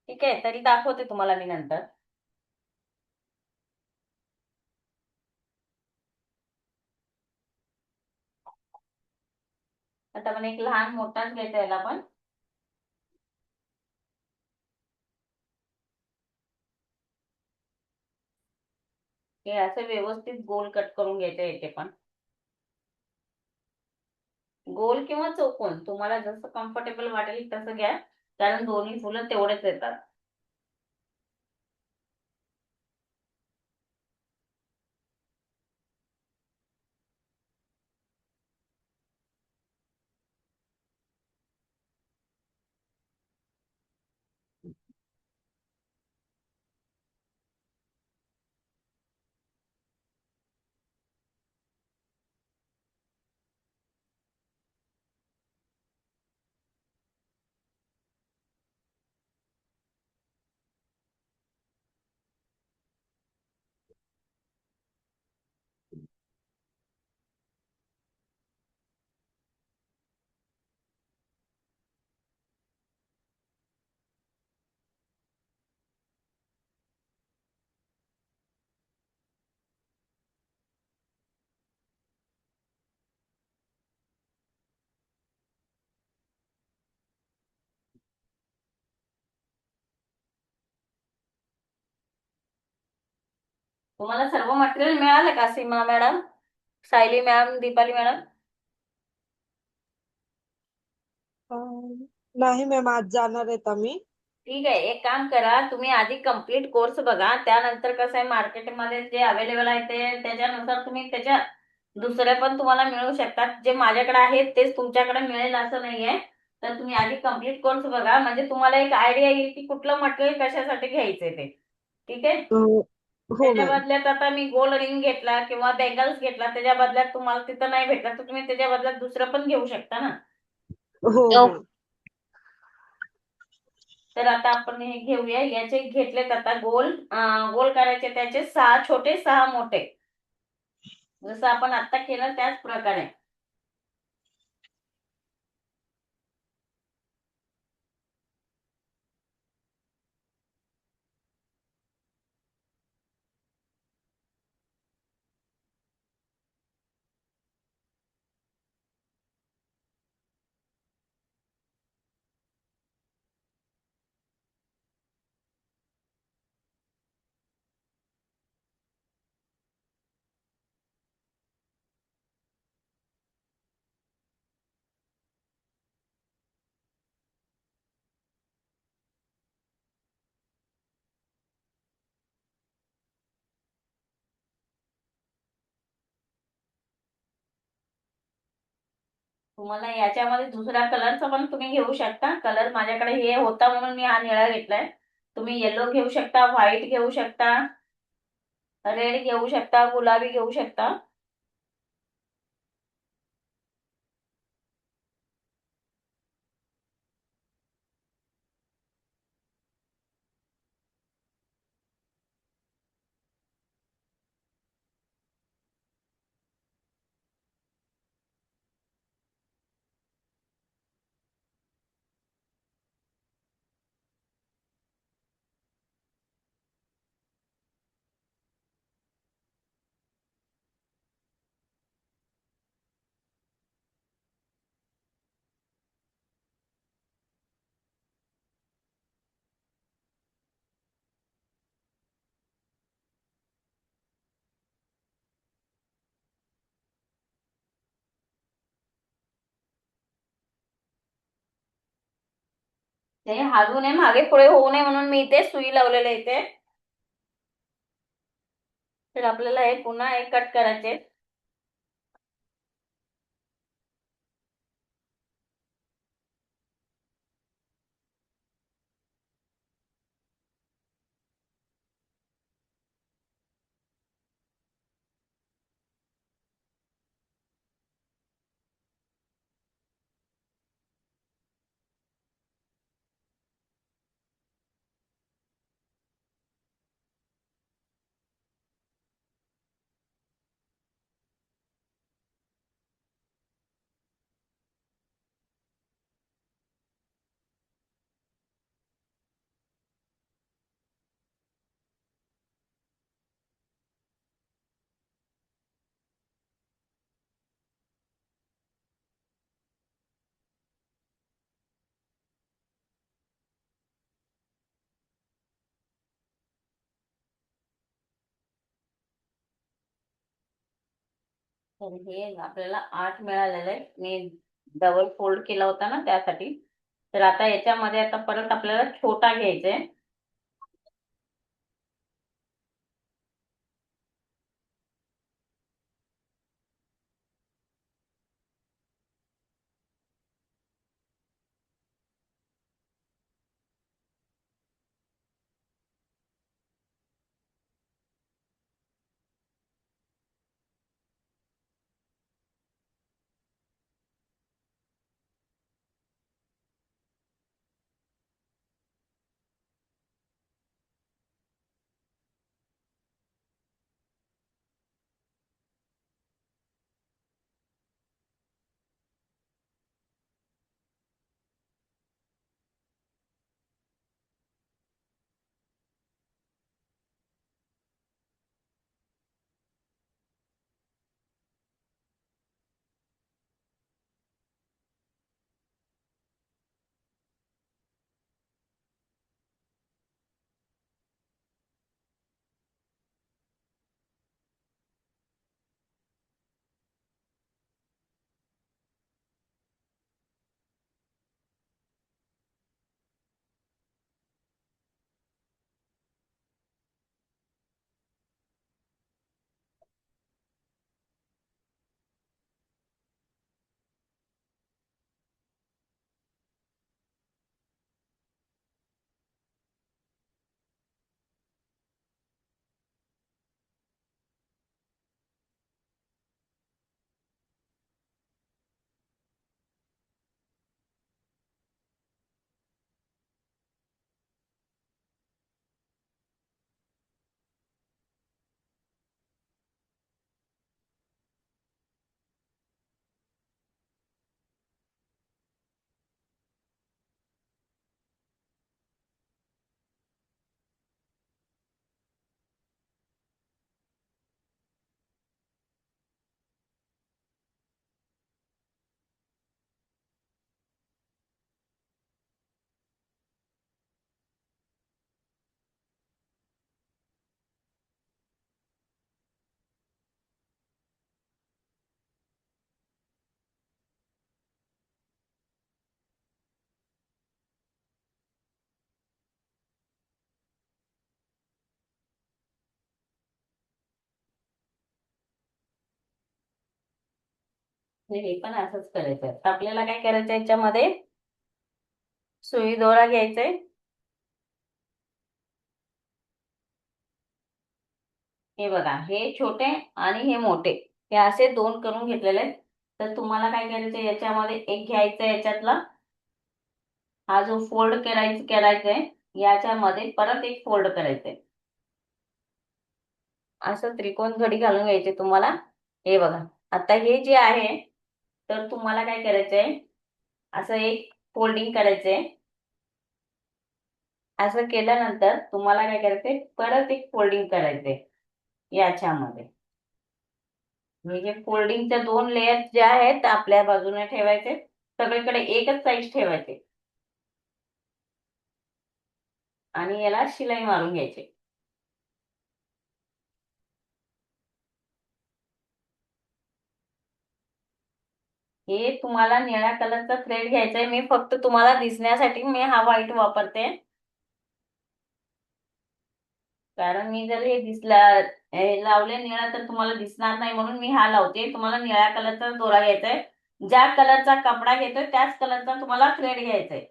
ठीक आहे, तरी दाखवते तुम्हाला मी नंतर. आता आपण एक लहान मोठाच घ्यायचा याला पण. हे असं व्यवस्थित गोल कट करून घ्यायचं येते पण. गोल किंवा चौकोन तुम्हाला जसं कम्फर्टेबल वाटेल तसं घ्या, कारण दोन्ही फुलं तेवढेच येतात. तुम्हाला सर्व मटेरियल मिळालं का Seema madam, Sayali ma'am, Deepali madam? नाही मॅम, आज जाणार आहेत आम्ही. ठीक आहे, एक काम करा, तुम्ही आधी कम्प्लीट कोर्स बघा. त्यानंतर कसं आहे, मार्केटमध्ये जे अवेलेबल आहे ते त्याच्यानुसार तुम्ही त्याच्या दुसरे पण तुम्हाला मिळू शकतात. जे माझ्याकडे आहेत तेच तुमच्याकडे मिळेल असं नाहीये. तर तुम्ही आधी कम्प्लीट कोर्स बघा, म्हणजे तुम्हाला एक आयडिया येईल की कुठलं मटेरियल कशासाठी घ्यायचंय ते. ठीक आहे. हो त्याच्या मॅम. बदल्यात आता मी गोल्ड रिंग घेतला किंवा बँगल्स घेतला, त्याच्या बदल्यात तुम्हाला तिथं नाही भेटला तर तुम्ही त्याच्या बदल्यात दुसरं पण घेऊ शकता ना. हो मॅम. तर आता आपण हे घेऊया. याचे घेतलेत आता गोल गोल करायचे, त्याचे 6 छोटे 6 मोठे, जसं आपण आता केलं त्याच प्रकारे. तुम्हाला याच्यामध्ये दुसऱ्या कलरचा पण तुम्ही घेऊ शकता. कलर माझ्याकडे हे होता म्हणून मी हा निळा घेतलाय. तुम्ही येलो घेऊ शकता, व्हाईट घेऊ शकता, रेड घेऊ शकता, गुलाबी घेऊ शकता. ते हलू नये, मागे पुढे होऊ नये म्हणून मी इथे सुई लावलेले इथे. तर आपल्याला हे पुन्हा एक कट करायचे. तर हे आपल्याला 8 मिळालेलं आहे. मी डबल फोल्ड केला होता ना त्यासाठी. तर आता याच्यामध्ये आता परत आपल्याला छोटा घ्यायचा आहे. हे पण असंच करायचं आहे. तर आपल्याला काय करायचं आहे, याच्यामध्ये सुई दोरा घ्यायचा आहे. हे बघा, हे छोटे आणि हे मोठे, हे असे दोन करून घेतलेले आहेत. तर तुम्हाला काय करायचं, याच्यामध्ये एक घ्यायचा आहे, याच्यातला हा जो फोल्ड करायचा आहे, याच्यामध्ये परत एक फोल्ड करायचंय. असं त्रिकोण घडी घालून घ्यायचे तुम्हाला. हे बघा, आता हे जे आहे, तर तुम्हाला काय करायचंय, असं एक फोल्डिंग करायचंय. असं केल्यानंतर तुम्हाला काय करायचंय, परत एक फोल्डिंग करायचंय याच्यामध्ये. हे जे फोल्डिंगच्या दोन लेयर जे आहेत आपल्या बाजूने ठेवायचे, सगळीकडे एकच साईज ठेवायचे आणि याला शिलाई मारून घ्यायची. हे तुम्हाला निळ्या कलरचा थ्रेड घ्यायचा आहे. मी फक्त तुम्हाला दिसण्यासाठी मी हा व्हाईट वापरते, कारण मी जर हे लावले निळा तर तुम्हाला दिसणार नाही म्हणून मी हा लावते. तुम्हाला निळ्या कलरचा दोरा घ्यायचा आहे. ज्या कलरचा कपडा घेतोय त्याच कलरचा तुम्हाला थ्रेड घ्यायचा आहे.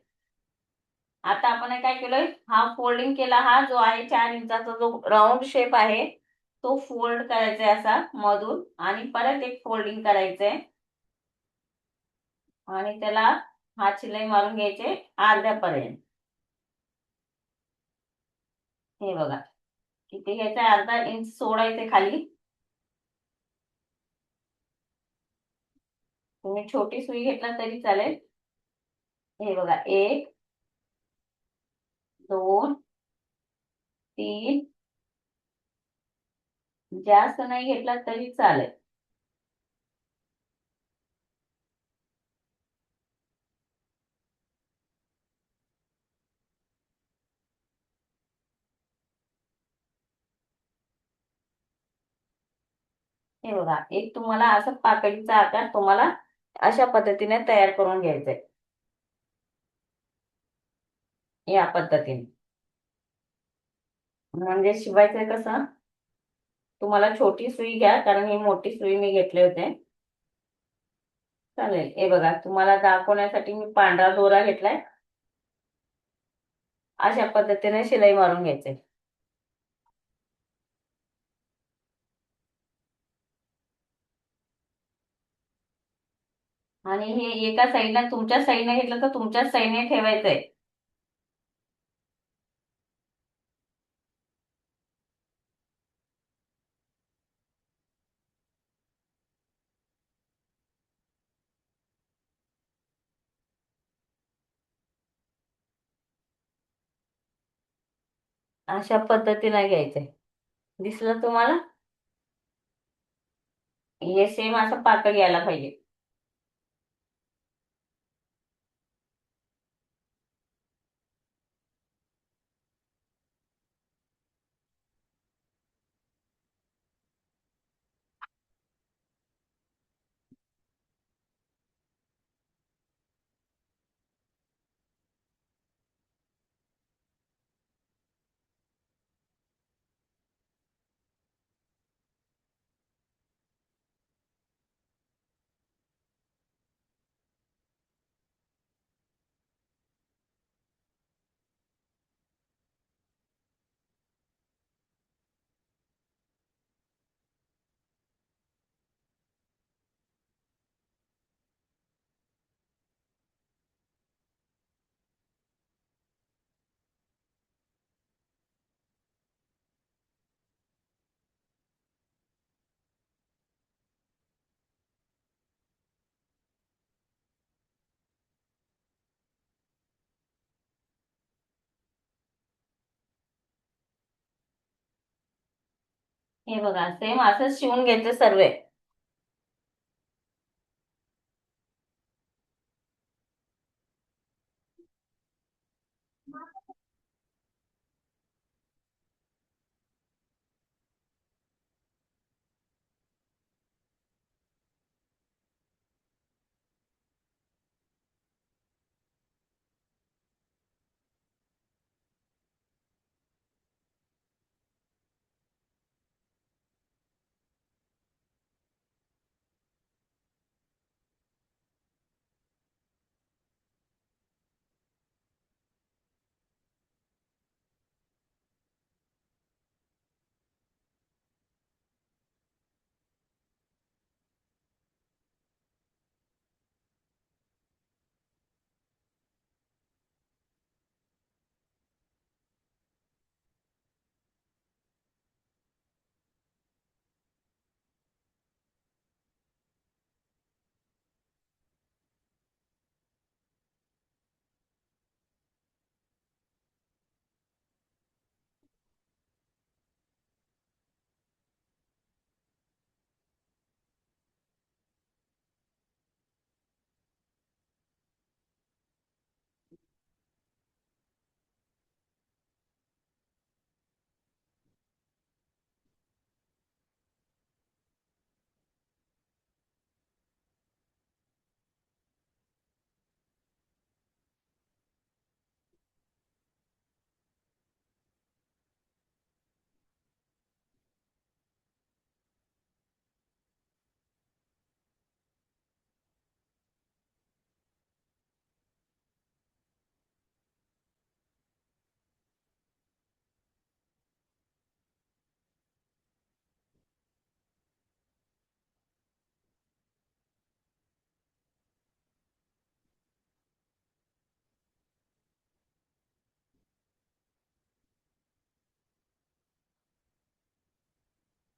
आता आपण हे काय केलंय, हा फोल्डिंग केला. हा जो आहे 4 इंचाचा जो राऊंड शेप आहे तो फोल्ड करायचा आहे असा मधून, आणि परत एक फोल्डिंग करायचंय आणि त्याला हात शिलाई मारून घ्यायचे अर्ध्यापर्यंत. हे बघा किती घ्यायचं, अर्धा इंच सोडायचे खाली. तुम्ही छोटी सुई घेतला तरी चालेल. हे बघा 1 2 3, जास्त नाही घेतला तरी चालेल. हे बघा एक तुम्हाला असं पाकळीचा आकार तुम्हाला अशा पद्धतीने तयार करून घ्यायचंय. या पद्धतीने म्हणजे शिवायचंय कसं, तुम्हाला छोटी सुई घ्या कारण ही मोठी सुई मी घेतले होते. चालेल. हे बघा तुम्हाला दाखवण्यासाठी मी पांढरा दोरा घेतलाय. अशा पद्धतीने शिलाई मारून घ्यायचे. आणि हे एका साईडला तुमच्या साईडने घेतलं तर तुमच्याच साईडने ठेवायचंय. अशा पद्धतीने घ्यायचंय. दिसलं तुम्हाला? हे सेम असं पाकळ यायला पाहिजे. हे बघा सेम असंच शिवून घ्यायचं सर्व.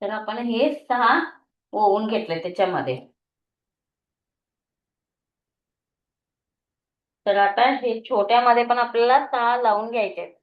तर आपण हे 6 ओवून घेतले त्याच्यामध्ये. तर आता हे छोट्यामध्ये पण आपल्याला 6 लावून घ्यायचे आहेत.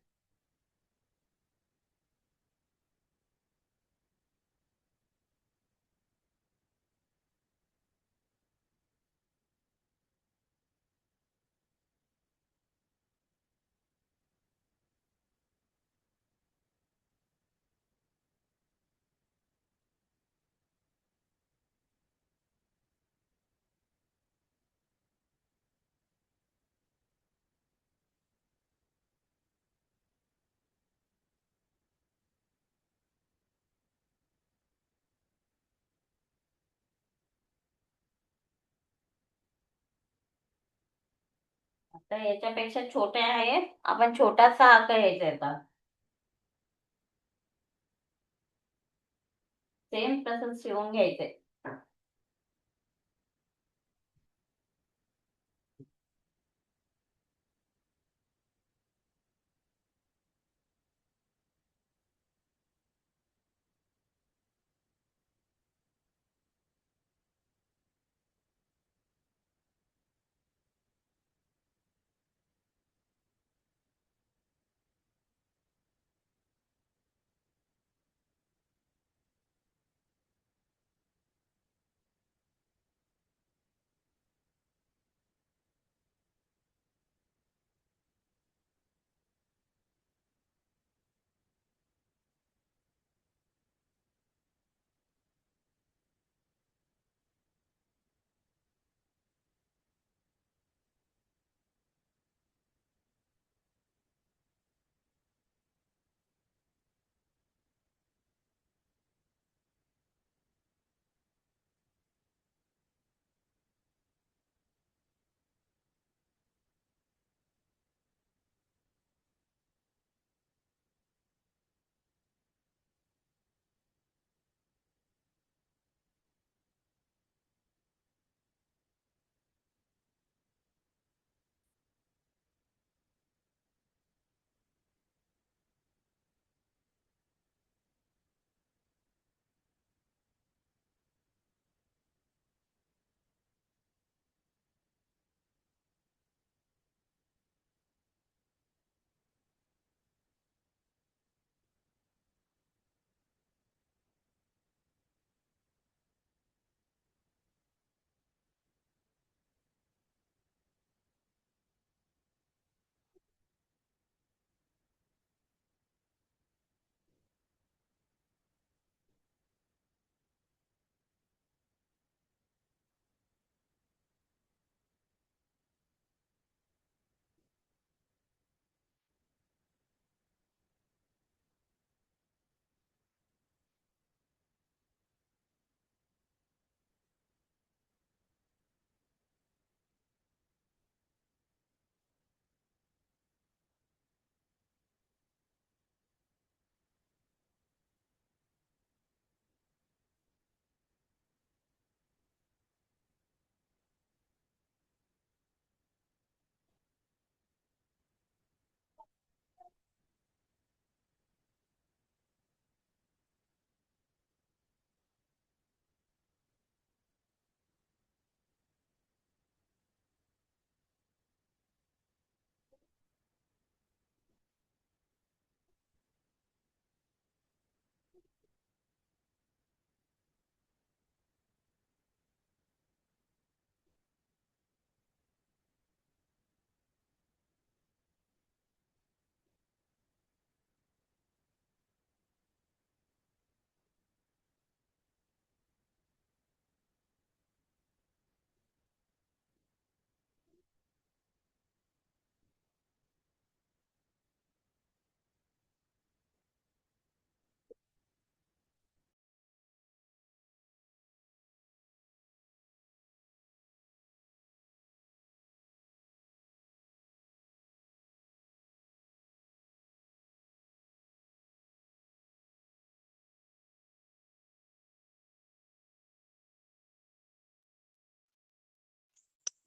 आता याच्यापेक्षा छोटे आहे, आपण छोटासा आकार घ्यायचा आता. सेम तसंच शिवून घ्यायचंय.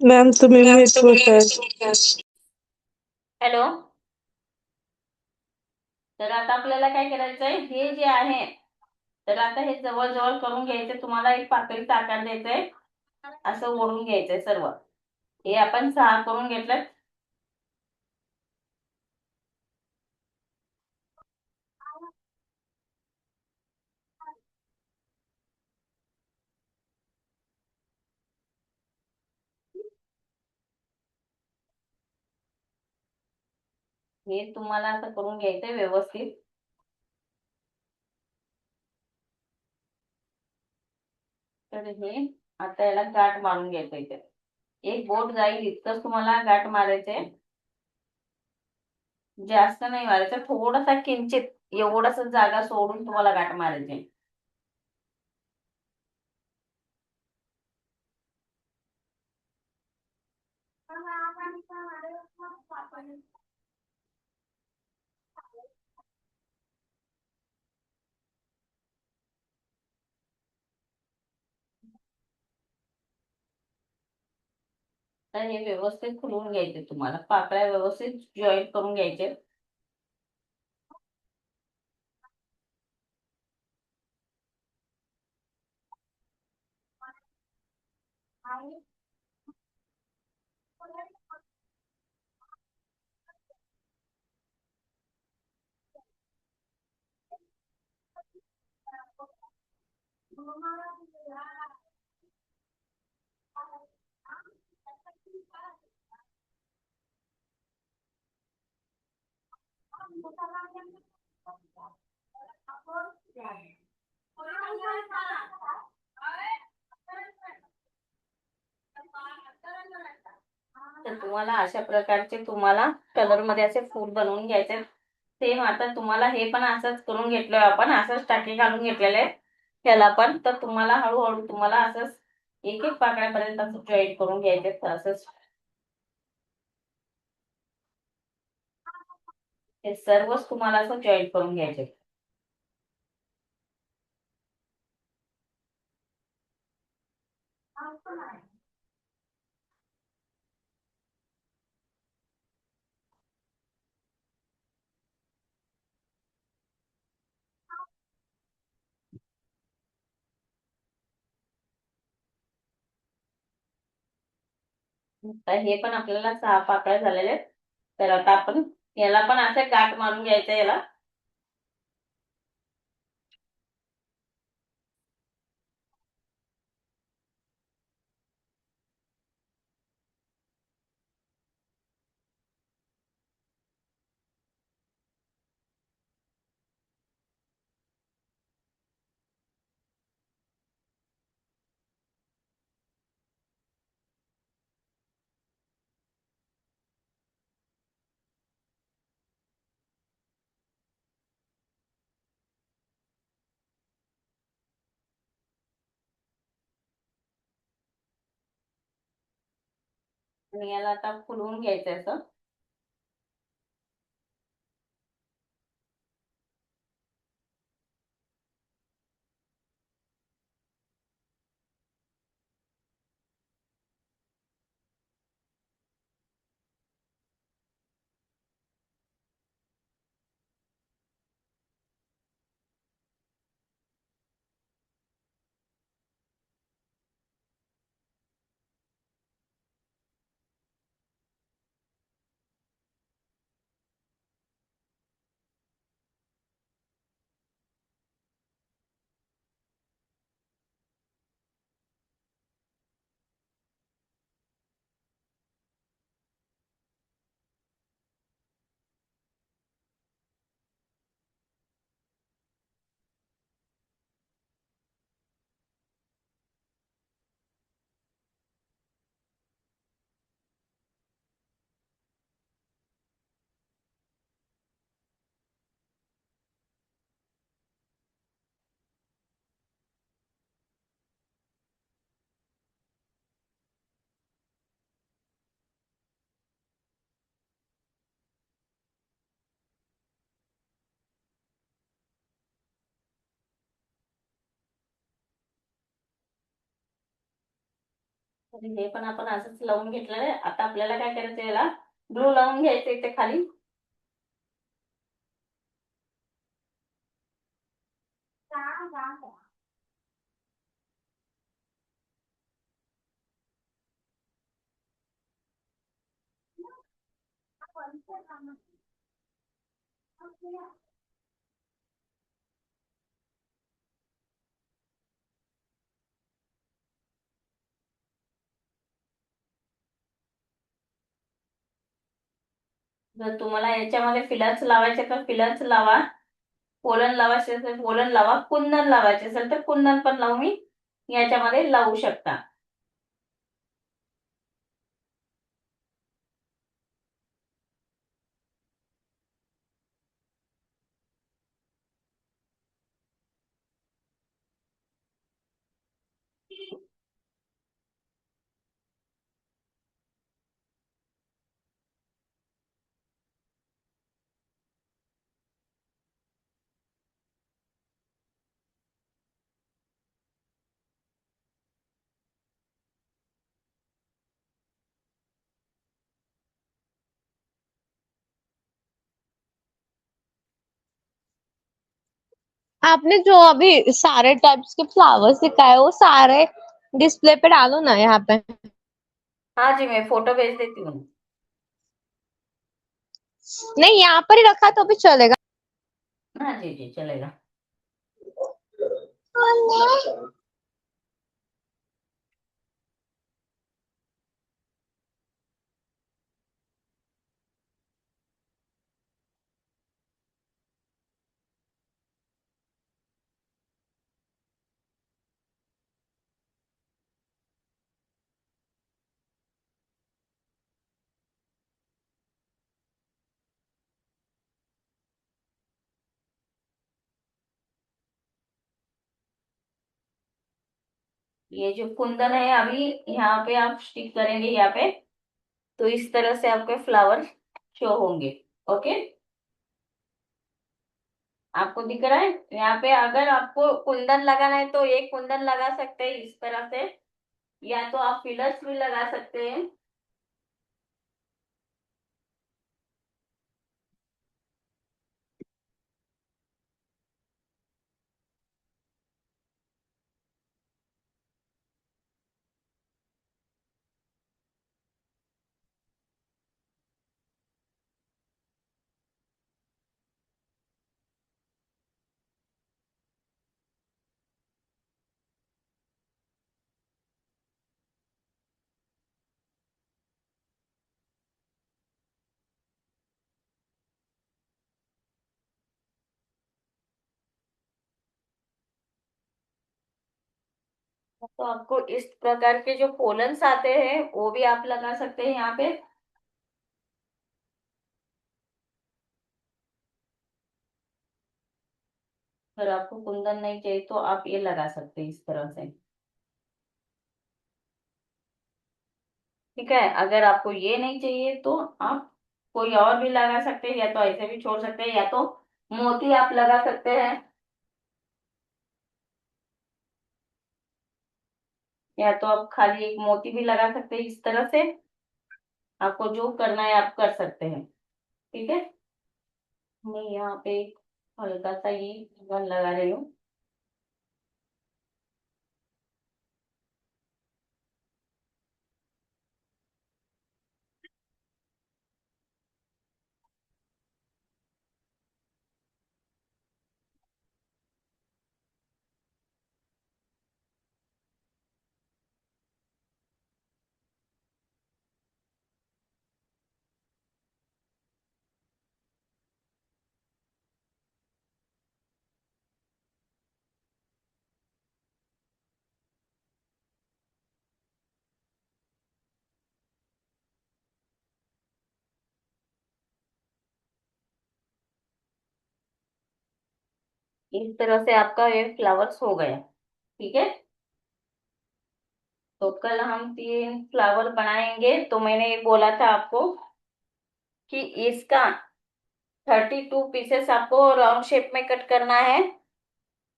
मॅम तुम्ही म्यूट होताय. हॅलो. तर आता आपल्याला काय करायचंय, हे जे आहे तर आता हे जवळ जवळ करून घ्यायचे, तुम्हाला एक पाकळीचा आकार द्यायचा आहे, असं ओढून घ्यायचंय सर्व. हे आपण 6 करून घेतलं. हे तुम्हाला असं करून घ्यायचंय व्यवस्थित. तर हे आता याला गाठ मारून घ्यायचं इथे. एक बोट जाईल इतकंच तुम्हाला गाठ मारायचंय, जास्त नाही मारायचं, थोडासा किंचित एवढंच जागा सोडून तुम्हाला गाठ मारायची. तर हे व्यवस्थित खुलवून घ्यायचे, तुम्हाला पाकळ्या व्यवस्थित जॉईन करून घ्यायचे. तर तुम्हाला अशा प्रकारचे तुम्हाला कलर मध्ये असे फूल बनवून घ्यायचे. सेम आता तुम्हाला हे पण असंच करून घेतलंय, आपण असंच टाके घालून घेतलेले ह्याला पण. तर तुम्हाला हळूहळू तुम्हाला असंच एक एक पाकळ्यापर्यंत असं जॉईन करून घ्यायचे. तर असंच हे सर्वच तुम्हाला असं जॉईन करून घ्यायचे. तर हे पण आपल्याला 6 पाकळ्या झालेल्या आहेत. तर आता आपण याला पण असं गाठ मारून घ्यायचं याला. आणि याला आता फुलवून घ्यायचं असं. तर हे पण आपण असंच लावून घेतलेलं आहे. आता आपल्याला काय करायचं, याला ग्लू लावून घ्यायचं इथे खाली. जर तुम्हाला याच्यामध्ये फिलर्स लावायचे तर फिलर्स लावा, पोलन लावायचे असेल पोलन लावा, कुंदन लावायचे असेल तर कुंदन पण मी याच्यामध्ये लावू शकता. आपने जो अभी सारे टाइप्स के फ्लावर्स दिखाए वो सारे डिस्प्ले पे डालो ना यहाँ पे. हाँ जी, मैं फोटो भेज देती हूँ. नहीं, यहाँ पर ही रखा तो भी चलेगा. हाँ जी जी चलेगा. ये जो कुंदन है अभी यहाँ पे आप स्टिक करेंगे यहाँ पे, तो इस तरह से आपके फ्लावर शो होंगे. ओके, आपको दिख रहा है यहाँ पे. अगर आपको कुंदन लगाना है तो एक कुंदन लगा सकते हैं इस तरह से, या तो आप फिलर्स भी लगा सकते हैं. तो आपको इस प्रकार के जो पोलन्स आते हैं वो भी आप लगा सकते हैं यहाँ पे. अगर आपको कुंदन नहीं चाहिए तो आप ये लगा सकते हैं इस तरह से. ठीक है, अगर आपको ये नहीं चाहिए तो आप कोई और भी लगा सकते हैं, या तो ऐसे भी छोड़ सकते हैं, या तो मोती आप लगा सकते हैं, या तो आप खाली एक मोती भी लगा सकते हैं इस तरह से. आपको जो करना है आप कर सकते हैं. ठीक है, मैं यहाँ पे एक हल्का सा ये गन लगा रही हूँ. इस तरह से आपका ये फ्लावर्स हो गया. ठीक है, तो कल हम 3 फ्लावर बनाएंगे. तो मैंने ये बोला था आपको कि इसका 32 पीसेस आपको राउंड शेप में कट करना है.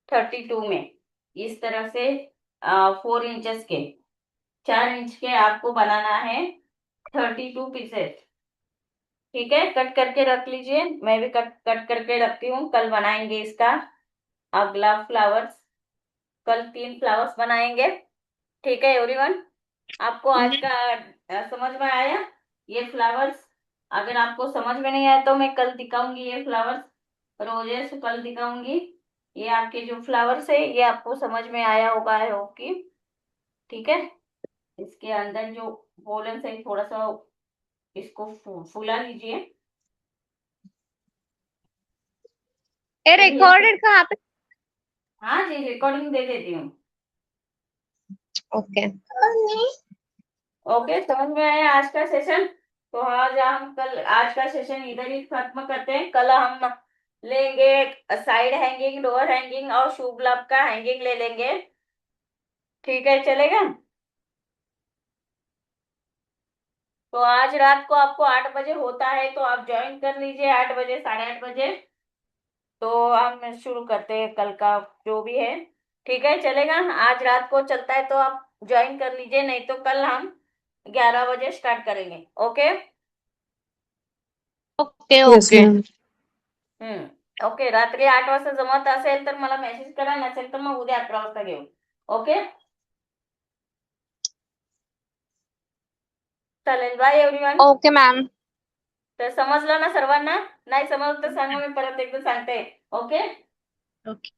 32 में इस तरह से 4 इंचेस के, 4 इंच के आपको बनाना है 32 पीसेस. ठीक है, कट करके रख लीजिए. मैं भी कट कट करके रखती हूँ. कल बनाएंगे इसका अगला फ्लावर्स. कल 3 फ्लावर्स बनाएंगे. ठीक है एवरीवन, आपको आज का समझ में आया ये फ्लावर्स. अगर आपको समझ में नहीं आया तो मैं कल दिखाऊंगी ये फ्लावर्स, रोजेस कल दिखाऊंगी। ये आपके जो फ्लावर्स है ये आपको समझ में आया होगा, आई होप कि। ठीक है, इसके अंदर जो पोलन्स है थोड़ा सा इसको फुला लीजिए। ये फिर ये रिकॉर्डेड कहाँ पे? हाँ जी, रिकॉर्डिंग दे देती हूँ। ओके। ओके, समझ में आया आज का सेशन? तो आज का सेशन इधर ही खत्म करते हैं। कल हम लेंगे साइड हैंगिंग, डोर हैंगिंग और शू ग्लब का हैंगिंग ले लेंगे। ठीक है, चलेगा? तो आज रात को आपको 8 बजे होता है तो आप ज्वाइन कर लीजिए, 8 बजे, 8:30 बजे। तो हम शुरू करते हैं कल का जो भी है। ठीक है, चलेगा? आज रात को चलता है तो आप ज्वाइन कर लीजिए, नहीं तो कल हम 11 बजे स्टार्ट करेंगे। Okay. Okay yes okay ma'am. Okay, रात्री 8 वाजता जमत असेल तर मला मेसेज करा, नसेल तर मग उद्या 11 वाजता घेऊ. ओके, चालेल. Bye everyone. Okay ma'am. तर समजलं ना सर्वांना? नाही समजलं तर सांगा, मी परत एकदा सांगते. ओके. ओके.